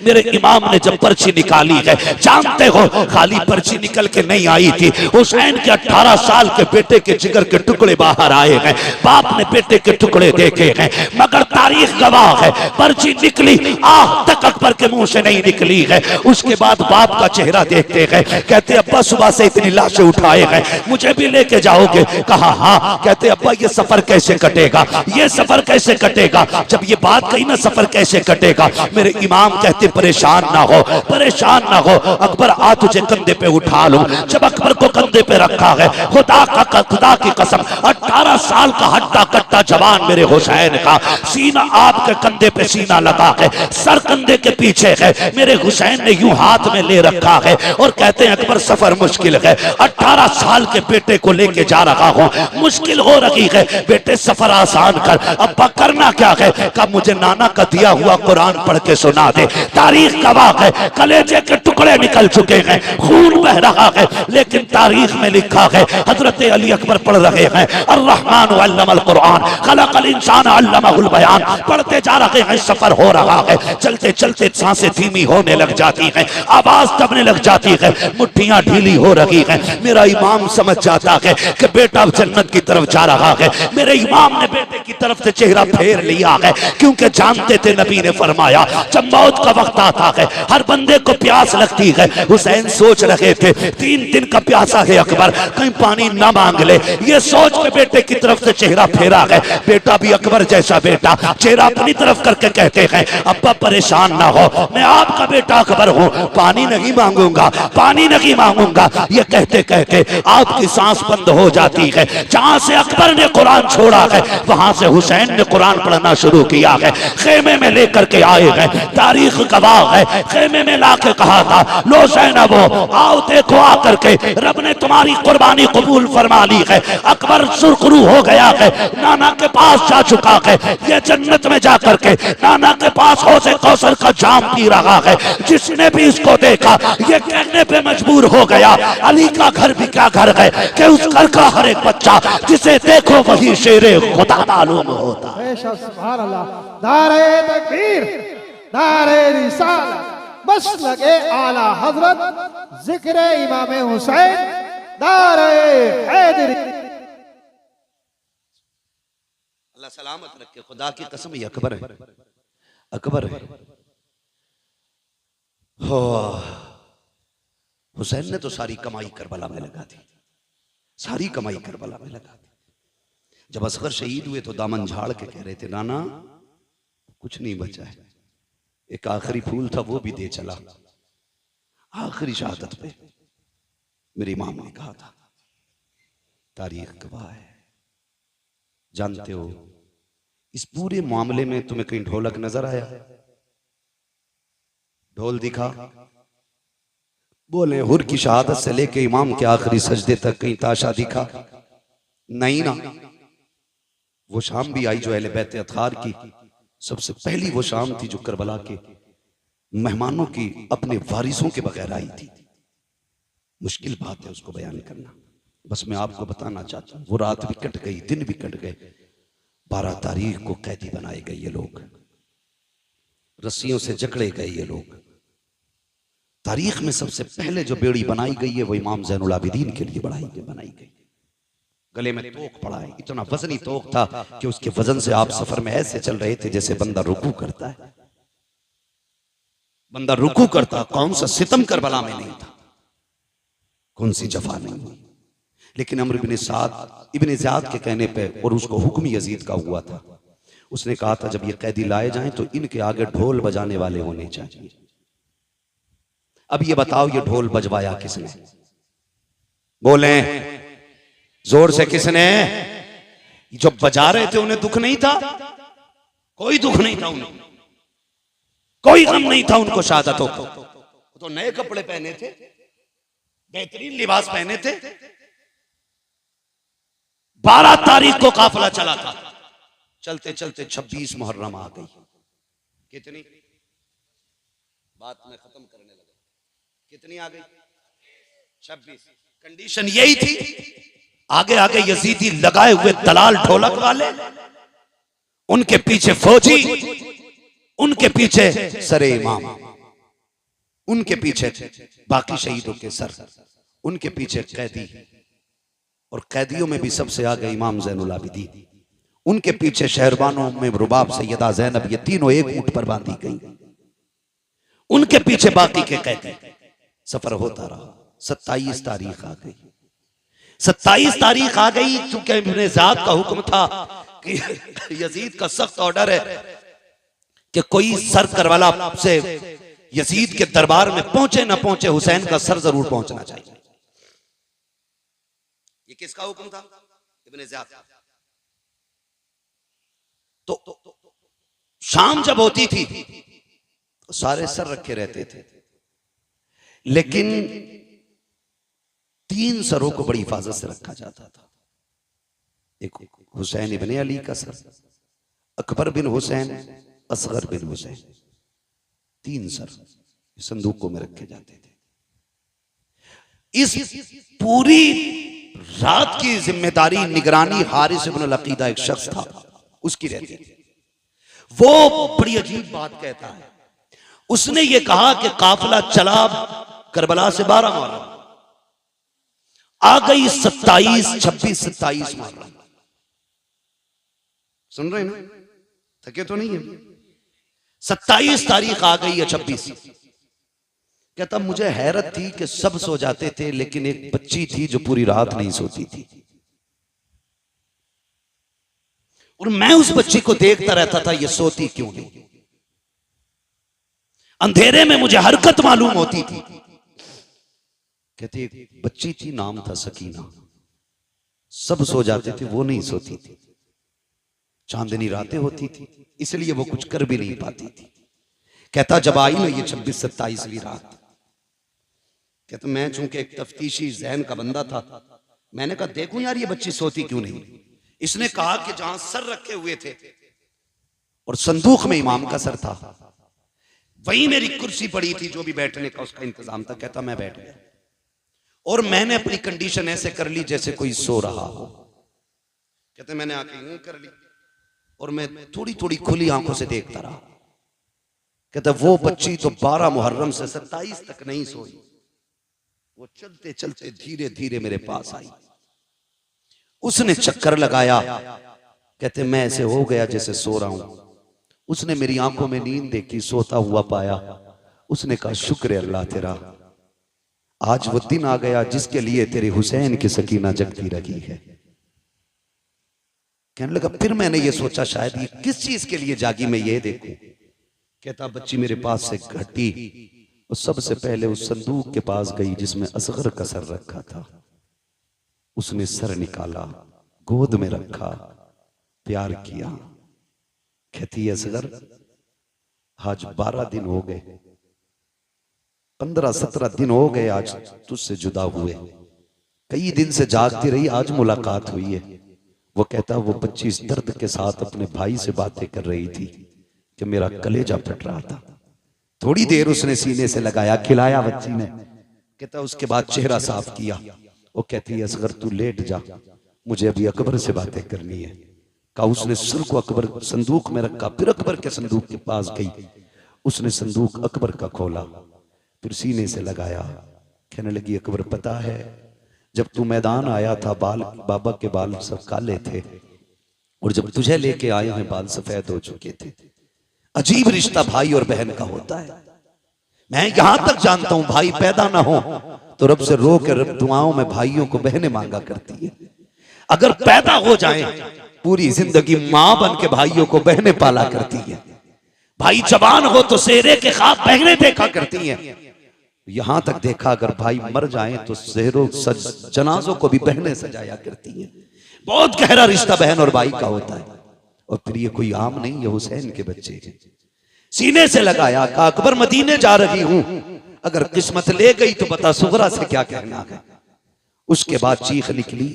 मेरे इमाम ने जब पर्ची निकाली है, जानते हो खाली पर्ची निकल के नहीं आई थी, हुसैन के 18 साल के बेटे के जिगर के टुकड़े बाहर आए हैं, बाप ने बेटे के टुकड़े देखे हैं, मगर तारीख गवाह है पर्ची निकली आह तक अकबर के मुंह से नहीं निकली है। उसके बाद बाप का चेहरा देखते हैं, कहते अब्बा सुबह से इतनी लाशें उठाए हैं, मुझे भी लेके जाओगे? कहा हाँ। कहते अब्बा ये सफर कैसे कटेगा? ये सफर कैसे कटेगा? जब ये बात कही ना सफर कैसे कटेगा, मेरे इमाम कहते परेशान ना हो, परेशान ना हो, अकबर आ तुझे कंधे पे उठा लूं। जब अकबर को कंधे पे रखा है, खुदा की कसम 18 साल का हट्टा कट्टा जवान मेरे हुसैन का, सीना आपके कंधे पे सीना लगा है, सर कंधे के पीछे है, मेरे हुसैन ने यूं हाथ में ले रखा है और कहते हैं अकबर सफर मुश्किल है, 18 साल के बेटे को लेके जा रहा हूं, मुश्किल हो रही है, बेटे सफर आसान कर। अब्बा करना क्या है? कब मुझे नाना का दिया हुआ कुरान पढ़ के सुना दे। तारीख गवाह है कलेजे के टुकड़े निकल चुके हैं, खून बह रहा है, लेकिन तारीख में लिखा है हजरत अली अकबर पढ़ रहे हैं अर्रहमान अल्लमल कुरान खलकल इंसान अल्लमहुल बयान, पढ़ते जा रहे हैं, सफर हो रहा है, चलते चलते सांसें धीमी होने लग जाती हैं, आवाज दबने लग जाती है, मुट्ठियां ढीली हो रही हैं। मेरा इमाम समझ जाता है कि बेटा जन्नत की तरफ जा रहा है। मेरे इमाम ने बेटे की तरफ से चेहरा फेर लिया है, क्योंकि जानते थे नबी ने फरमाया जब मौत का वक्त आता है हर बंदे को प्यास लगती है। हुसैन सोच रहे थे 3 दिन का प्यासा है अकबर, कहीं पानी ना मांग ले, ये सोच के बेटे की तरफ से चेहरा फेरा है। बेटा भी अकबर जैसा बेटा, चेहरा अपनी तरफ करके कहते हैं अब्बा परेशान ना हो, मैं आपका बेटा अकबर हूँ, पानी नहीं मांगूंगा, पानी नहीं मांगूंगा। ये कहते कहते आपकी सांस बंद हो जाती है। जहां से अकबर ने कुरान छोड़ा है वहां से हुसैन ने कुरान पढ़ना शुरू किया है। खेमे में लेकर के आए हैं, तारीख तारीख गवाह है। खेमे में लाके कहा था, लो ज़ैनब आओ देखो आकर के, रब ने तुम्हारी कुर्बानी कबूल फरमा ली है। अकबर सुरखरू हो गया है, नाना के पास जा चुका है, ये जन्नत में जाकर के नाना के पास हौज़े कौसर का जाम पी रहा है। जिसने भी इसको देखा ये कहने पे मजबूर हो गया, अली का घर भी क्या घर है कि उस घर का हर एक बच्चा जिसे देखो वही शेरे खुदा मालूम होता। बेशक सुभान अल्लाह। नारे तकबीर, नारे रिसालत, मसलके आला हजरत, जिक्र इमाम हुसैन, नारे हैदरी। अल्लाह सलामत रखे। खुदा की कसम ये अकबर है, अकबर है। हो हुसैन ने तो सारी कमाई करबला में लगा दी, सारी कमाई करबला में लगा दी। जब असगर शहीद हुए तो दामन झाड़ के कह रहे थे, नाना कुछ नहीं बचा है, एक आखिरी फूल था वो भी दे चला। आखिरी शहादत पे मेरे इमाम ने कहा था, तारीख गवाह है। जानते हो इस पूरे मामले में तुम्हें कहीं ढोलक नजर आया? ढोल दिखा? बोले हुर की शहादत से लेके इमाम के आखिरी सजदे तक कहीं ताशा दिखा? नहीं ना। वो शाम भी आई जो अहले बैत अतहार की सबसे पहली वो शाम थी, जो करबला के मेहमानों की अपने वारिसों के बगैर आई थी। मुश्किल बात है उसको बयान करना, बस मैं आपको बताना चाहता हूं। वो रात भी कट गई, दिन भी कट गए। 12 तारीख को कैदी बनाए गए ये लोग, रस्सियों से जकड़े गए ये लोग। तारीख में सबसे पहले जो बेड़ी बनाई गई है वो इमाम ज़ैनुल आबिदीन के लिए बनाई गई। गले में तोक पड़ा है, इतना वजनी तोक था कि उसके वजन से आप सफर में ऐसे चल रहे थे जैसे बंदा रुकू करता है। बंदा रुकू करता, कौन सा सितम करबला में नहीं था, कौन सी जफा नहीं हुई। लेकिन अम्र इब्न ज़ियाद के कहने पे, और उसको हुक्म यजीद का हुआ था, उसने कहा था जब ये कैदी लाए जाएं तो इनके आगे ढोल बजाने वाले होने चाहिए। अब ये बताओ ये ढोल बजवाया किसने? बोले जोर से किसने? जो बजा रहे थे उन्हें दुख नहीं था? कोई दुख नहीं था उन्हें, कोई गम नहीं था उनको शहादतों को। तो नए कपड़े पहने थे, बेहतरीन लिबास पहने थे। 12 तारीख को काफिला चला था, चलते चलते 26 मुहर्रम आ गई। कितनी बात में खत्म करने लगा, कितनी आ गई? 26। कंडीशन यही थी, आगे आगे यजीदी लगाए हुए दलाल ढोलक वाले, उनके पीछे फौजी, उनके पीछे सरे इमाम, उनके पीछे बाकी शहीदों के सर, उनके पीछे कैदी, और कैदियों में भी सबसे आगे इमाम ज़ैनुल आबिदीन, उनके पीछे शहरबानों में रुबाब सैयदा ज़ैनब, ये तीनों एक ऊंट पर बांधी गई, उनके पीछे बाकी के कैदी। सफर होता रहा। 27 तारीख आ गई। 27 तारीख आ गई, चूंकि इब्न ज़ियाद का हुक्म था कि यजीद का सख्त ऑर्डर है कि कोई सर करबला से यजीद के दरबार में पहुंचे ना पहुंचे, हुसैन का सर जरूर पहुंचना चाहिए। ये किसका हुक्म था? इब्न ज़ियाद का। तो शाम जब होती थी तो सारे सर रखे रहते थे, लेकिन 3 सरों को बड़ी हिफाजत से रखा जाता था। एक हुसैन इब्न अली का सर, अकबर बिन हुसैन, असगर बिन हुसैन, 3 सर संदूकों में रखे जाते थे। इस पूरी रात की जिम्मेदारी निगरानी हारिस इब्न अल-अकीदा एक शख्स था, उसकी रहती थी। वो बड़ी अजीब बात कहता है, उसने ये कहा कि काफिला चला करबला से 12 मुहर्रम, आ गई 27, 26, 27 मुहर्रम। सुन रहे हैं ना? थके तो नहीं है? 27 तारीख आ गई है, 26। कहता मुझे हैरत थी कि सब सो जाते थे, लेकिन एक बच्ची थी जो पूरी रात नहीं सोती थी, और मैं उस बच्ची को देखता रहता था, ये सोती क्यों नहीं। अंधेरे में मुझे हरकत मालूम होती थी। कहते एक बच्ची थी, नाम था सकीना, सब सो जाते थे, वो नहीं सोती थी। चांदनी रातें होती थी, इसलिए वो कुछ कर भी नहीं पाती थी। कहता जब आई ना ये 26-27वीं रात, कहता मैं चूंकि एक तफ्तीशी जहन का बंदा था, मैंने कहा देखूं यार ये बच्ची सोती क्यों नहीं। इसने कहा कि जहां सर रखे हुए थे और संदूक में इमाम का सर था, वहीं मेरी कुर्सी पड़ी थी, जो भी बैठने का उसका इंतजाम था। कहता मैं बैठ गया और मैंने अपनी कंडीशन ऐसे कर ली जैसे कोई सो रहा हो। कहते मैंने आके यूं कर ली और मैं थोड़ी थोड़ी खुली आंखों से देखता रहा। कहता वो बच्ची तो 12 मुहर्रम से 27 तक नहीं सोई, वो चलते चलते धीरे धीरे मेरे पास आई, उसने चक्कर लगाया। कहते मैं ऐसे हो गया जैसे सो रहा हूं। उसने मेरी आंखों में नींद देखी, सोता हुआ पाया। उसने कहा शुक्र है अल्लाह तेरा, आज वो दिन आ गया जिसके लिए तेरे हुसैन की सकीना जगती रही है। कहने लगा फिर मैंने ये सोचा शायद ये किस चीज के लिए जागी, मैं ये देखूं। कहता बच्ची मेरे पास से घटी और सबसे पहले उस संदूक के पास गई जिसमें असगर का सर रखा था। उसने सर निकाला, गोद में रखा, प्यार किया। कहती असगर आज 12 दिन हो गए, 15-17 दिन हो गए आज तुझसे जुदा हुए, कई दिन से जागती रही, आज मुलाकात हुई है। वो कहता वो बच्ची इस दर्द के साथ अपने भाई से बातें कर रही थी कि मेरा कलेजा फट रहा था। थोड़ी देर उसने सीने से लगाया, खिलाया बच्ची ने। कहता उसके बाद चेहरा साफ किया। वो कहती है असगर तू लेट जा, मुझे अभी अकबर से बातें करनी है। कहा उसने सर को अकबर संदूक में रखा, फिर अकबर के संदूक के पास गई। उसने संदूक अकबर का खोला, फिर सीने से लगाया। कहने लगी अकबर पता है जब तू मैदान आया था बाबा के बाल सब काले थे और जब तुझे लेके आए हैं बाल सफेद हो चुके थे। अजीब रिश्ता भाई और बहन का होता है। मैं यहां तक जानता हूं भाई पैदा ना हो तो रब से रो के रब दुआओं में भाइयों को बहनें मांगा करती है। अगर पैदा हो जाए पूरी जिंदगी मां बन के भाइयों को बहनें पाला करती है। भाई जवान हो तो सेहरे के ख्वाब बहनें देखा करती हैं। यहां तक देखा अगर भाई मर जाएं तो सेहरों जनाजों को भी बहनें सजाया करती हैं। बहुत गहरा रिश्ता बहन और भाई का होता है। और फिर ये कोई आम नहीं, ये हुसैन के बच्चे हैं। सीने से लगाया, कहा अकबर मदीने जा रही हूं, अगर किस्मत ले गई तो बता सुगरा से क्या कहना है। उसके बाद चीख निकली,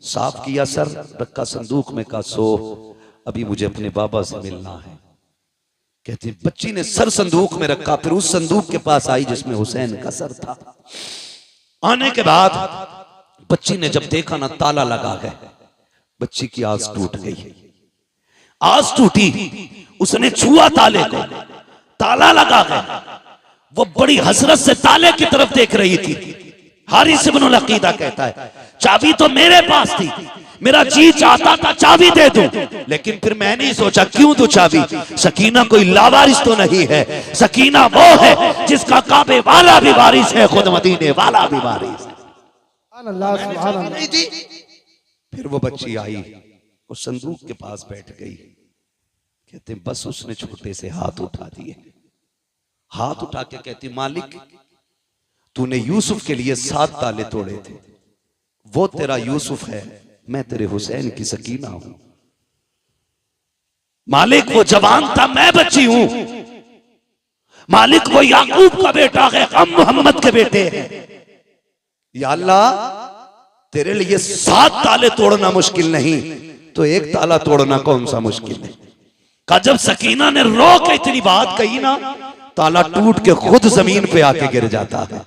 साफ किया सर, रखा संदूक में, कहा सो अभी मुझे अपने बाबा से मिलना है। कहती बच्ची ने सर संदूक में रखा, फिर उस संदूक के पास आई जिसमें हुसैन का सर था। आने के बाद बच्ची ने जब देखा ना ताला लगा है, बच्ची की आस टूट गई। आस टूटी, उसने छुआ ताले को, ताला लगा है। वो बड़ी हसरत से ताले की तरफ देख रही थी। हारिस इब्नुल अकीदा कहता है चाबी तो मेरे पास थी, मेरा जी चाहता था चाबी दे दूं, लेकिन फिर मैंने सोचा क्यों दूं चाबी। सकीना कोई लावारिस तो नहीं है, सकीना वो है जिसका काबे वाला भी वारिस है, खुद मदीने वाला भी वारिस है। नहीं थी। फिर वो बच्ची आई और संदूक के पास बैठ गई। कहते बस उसने छोटे से हाथ उठा दिए, हाथ उठा के कहती मालिक तूने यूसुफ के लिए 7 ताले तोड़े थे, वो तेरा यूसुफ है, मैं तेरे हुसैन की सकीना हूं। मालिक वो जवान था, मैं बच्ची हूं। मालिक वो याकूब का बेटा है, हम मोहम्मद के बेटे हैं। या अल्लाह तेरे लिए 7 ताले तोड़ना मुश्किल नहीं तो एक ताला तोड़ना कौन सा मुश्किल है। का जब सकीना ने रो के इतनी बात कही ना, ताला टूट के खुद जमीन पे आके गिर जाता है।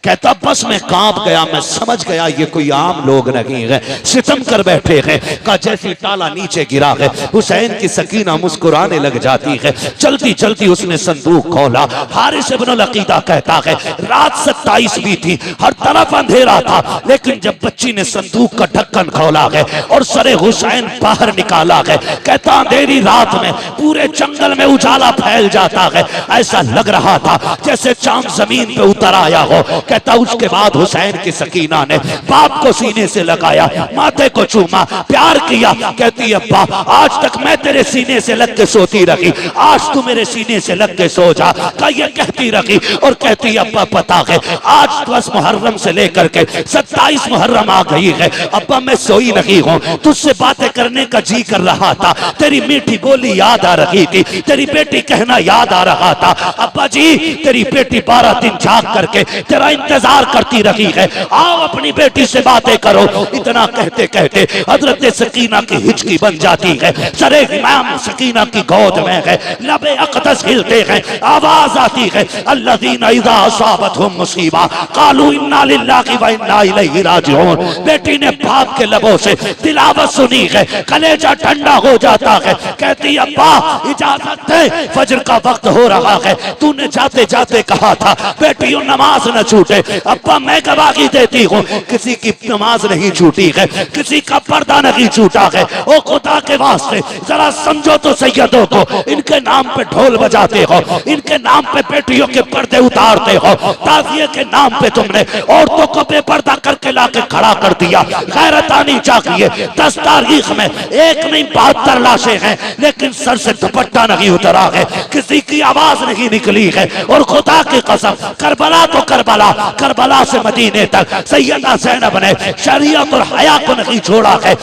कहता बस मैं कांप गया, मैं समझ गया ये कोई आम लोग नहीं है, सितम कर बैठे हैं। का जैसी ताला नीचे गिरा है, हुसैन की सकीना मुस्कुराने लग जाती है। चलती चलती उसने संदूक खोला। हारिस इब्नुल अकीदा कहता है रात 27वीं थी, हर तरफ अंधेरा था, लेकिन जब बच्ची ने संदूक का ढक्कन खोला है और सरे हुसैन बाहर निकाला है, कहता अंधेरी रात में पूरे जंगल में उजाला फैल जाता है। ऐसा लग रहा था जैसे चांद जमीन पे उतर आया हो। कहता उसके बाद हुसैन की सकीना ने बाप को सीने से लगाया, माथे को चूमा, प्यार किया। कहती अब्बा आज तक मैं तेरे सीने से लग के सोती रही, आज तू मेरे सीने से लग के सो जा, का ये कहती रही। और कहती अब्बा पता है आज 10 मुहर्रम से लेकर के 27 मुहर्रम आ गई है, अब्बा मैं सोई नहीं हूँ, तुझसे बातें करने का जी कर रहा था, तेरी मीठी बोली याद आ रही थी, तेरी बेटी कहना याद आ रहा था। अब्बा जी तेरी बेटी 12 दिन जाग करके तेरा इंतजार करती रही है, आओ अपनी बेटी से बातें करो। इतना कहते कहते हजरत सकीना की हिचकी बन जाती है, सरे इमाम सकीना की गोद में है, लबे अक़दस हिलते हैं, आवाज आती है अल्लज़ीना इज़ा असाबतहुम मुसीबा क़ालू इन्ना लिल्लाहि व इन्ना इलैहि राजिऊन। बेटी ने बाप के लबों से तिलावत सुनी है, कलेजा ठंडा हो जाता है। कहती अब्बा इजाजत दे, फजर का वक्त हो रहा है, तूने जाते जाते कहा था बेटियों नमाज न छूटे। अब्बा मैं गवाही देती हूँ किसी की नमाज नहीं छूटी है, किसी का पर्दा नहीं छूटा है। ओ खुदा के वास्ते जरा समझो तो सैयदों को, इनके नाम पे ढोल बजाते हो, इनके नाम पे बेटियों के पर्दे उतारते हो, ताज़िए के नाम पे तुमने औरतों को बेपर्दा करके लाके खड़ा कर दिया। गैरत आनी चाहिए। 10 तारीख में एक नहीं 72 लाशें हैं, लेकिन सर से दुपट्टा नहीं उतरा है, किसी की आवाज नहीं निकली है। और खुदा की कसम करबला तो करबला, करबला से मदीने तक सैयदा ज़ैनब ने शरीयत और हया को नहीं छोड़ा है।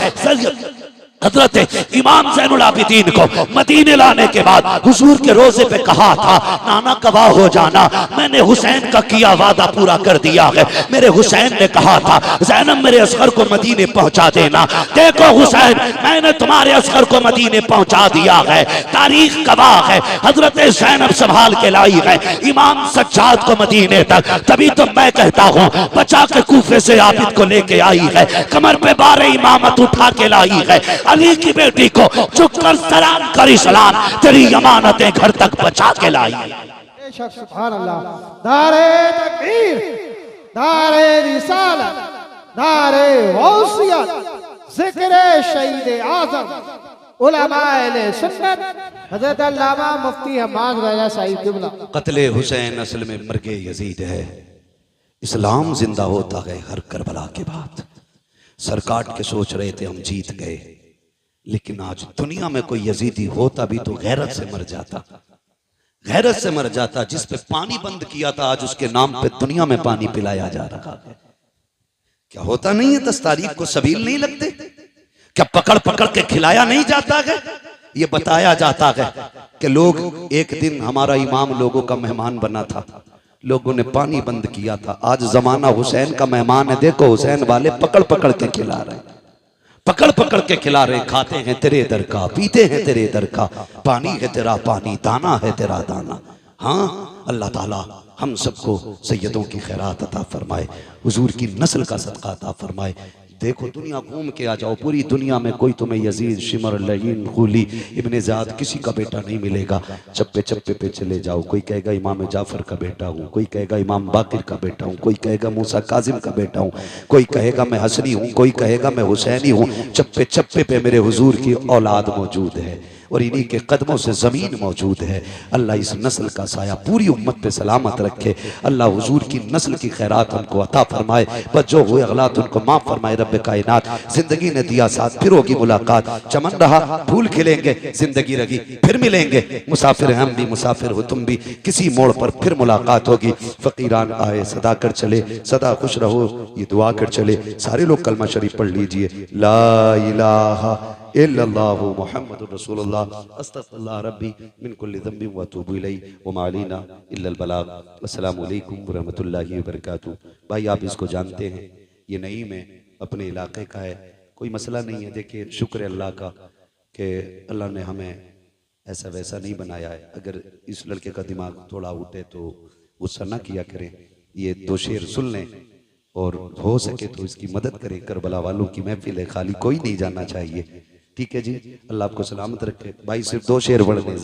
हजरत इमाम ज़ैनुल आबिदीन को मदीने लाने के बाद हुजूर के रोजे पे कहा था नाना गवाह हो जाना, मैंने हुसैन का किया वादा पूरा कर दिया है। मेरे हुसैन ने कहा था ज़ैनब मेरे असगर को मदीने पहुंचा देना। देखो हुसैन मैंने तुम्हारे असगर को मदीने पहुंचा दिया है, तारीख गवाह है। हजरत ज़ैनब संभाल के लाई है इमाम सज्जाद को मदीने तक, तभी तो मैं कहता हूँ बचा के कूफे से आबिद को लेके आई है, कमर पे बारे इमामत उठा के लाई है। अली की बेटी को झुककर सलाम करी, सलाम तेरी अमानतें घर तक बचा के लाई। बेशक सुभान अल्लाह। नारे तकबीर, नारे रिसालत, नारे गौसियत, जिक्र शहीद आज़म उलमाए अहले सुन्नत हज़रत अल्लामा मुफ्ती हम्माद रज़ा साहिब क़िबला। कत्ले हुसैन असल में मर्गे यजीद है, इस्लाम जिंदा होता है हर करबला के बाद। सर काट के सोच रहे थे हम जीत गए, लेकिन आज दुनिया में कोई यजीदी होता भी तो गैरत से मर जाता, गैरत से मर जाता। जिस पे पानी बंद किया था आज उसके नाम पे दुनिया में पानी पिलाया जा रहा है। क्या होता नहीं है 10 तारीख को सबील नहीं लगते? क्या पकड़ पकड़ के खिलाया नहीं जाता है? ये बताया जाता है कि लोग एक दिन हमारा इमाम लोगों का मेहमान बना था, लोगों ने पानी बंद किया था। आज जमाना हुसैन का मेहमान है, देखो हुसैन वाले पकड़ पकड़ के खिला रहे हैं, पकड़ पकड़ के खिला रहे, खाते हैं तेरे दर का, पीते हैं तेरे दर का, पानी है तेरा पानी, दाना है तेरा दाना। हाँ अल्लाह ताला हम सबको सैयदों की खैरात अता फरमाए, हुजूर की नस्ल का सदका अता फरमाए। देखो दुनिया घूम के आ जाओ, पूरी दुनिया में कोई तुम्हें यजीद, शिमर, लहीन, खूली, इब्ने ज़ाद किसी का बेटा नहीं मिलेगा। चप्पे चप्पे पे चले जाओ, कोई कहेगा इमाम जाफर का बेटा हूँ, कोई कहेगा इमाम बाकिर का बेटा हूँ, कोई कहेगा मूसा काजिम का बेटा हूँ, कोई कहेगा मैं हसनी हूँ, कोई कहेगा मैं हुसैनी हूँ। चप्पे चप्पे पे मेरे हुजूर की औलाद मौजूद है और इन्हीं के कदमों से ज़मीन मौजूद है। अल्लाह इस नस्ल का साया पूरी उम्मत पे सलामत रखे, अल्लाह हुजूर की नस्ल की खैरात हमको अता फरमाए, बस जो हुए अगलात उनको माफ़ फरमाए। रब्बे कायनात जिंदगी ने दिया साथ, फिर होगी मुलाकात, चमन रहा फूल खिलेंगे, जिंदगी रही फिर मिलेंगे। मुसाफिर हम भी, मुसाफिर हो तुम भी, किसी मोड़ पर फिर मुलाकात होगी। फ़कीरान आए सदा कर चले, सदा खुश रहो ये दुआ कर चले। सारे लोग कलमा शरीफ पढ़ लीजिए, ला इलाहा इल्लल्लाहु मुहम्मदुर रसूलुल्लाह, अस्तगफिरुल्लाह रब्बी मिन कुल्लि ज़ंबिन व अतूबु इलैहि व मा अलैना इल्लल बलाग। अस्सलामु अलैकुम व रहमतुल्लाहि व बरकातुहू। भाई आप इसको जानते हैं, ये नईम है, अपने इलाके का है, कोई मसला नहीं है। देखिए शुक्र है अल्लाह का कि अल्लाह ने हमें ऐसा वैसा नहीं बनाया है। अगर इस लड़के का दिमाग थोड़ा उठे तो गुस्सा ना किया करें, ये 2 शेर सुन लें और हो सके तो इसकी मदद करें। करबला वालों की महफिल है, खाली कोई नहीं जाना चाहिए। ठीक है जी, अल्लाह आपको सलामत रखे। भाई सिर्फ 2 शेर पढ़ने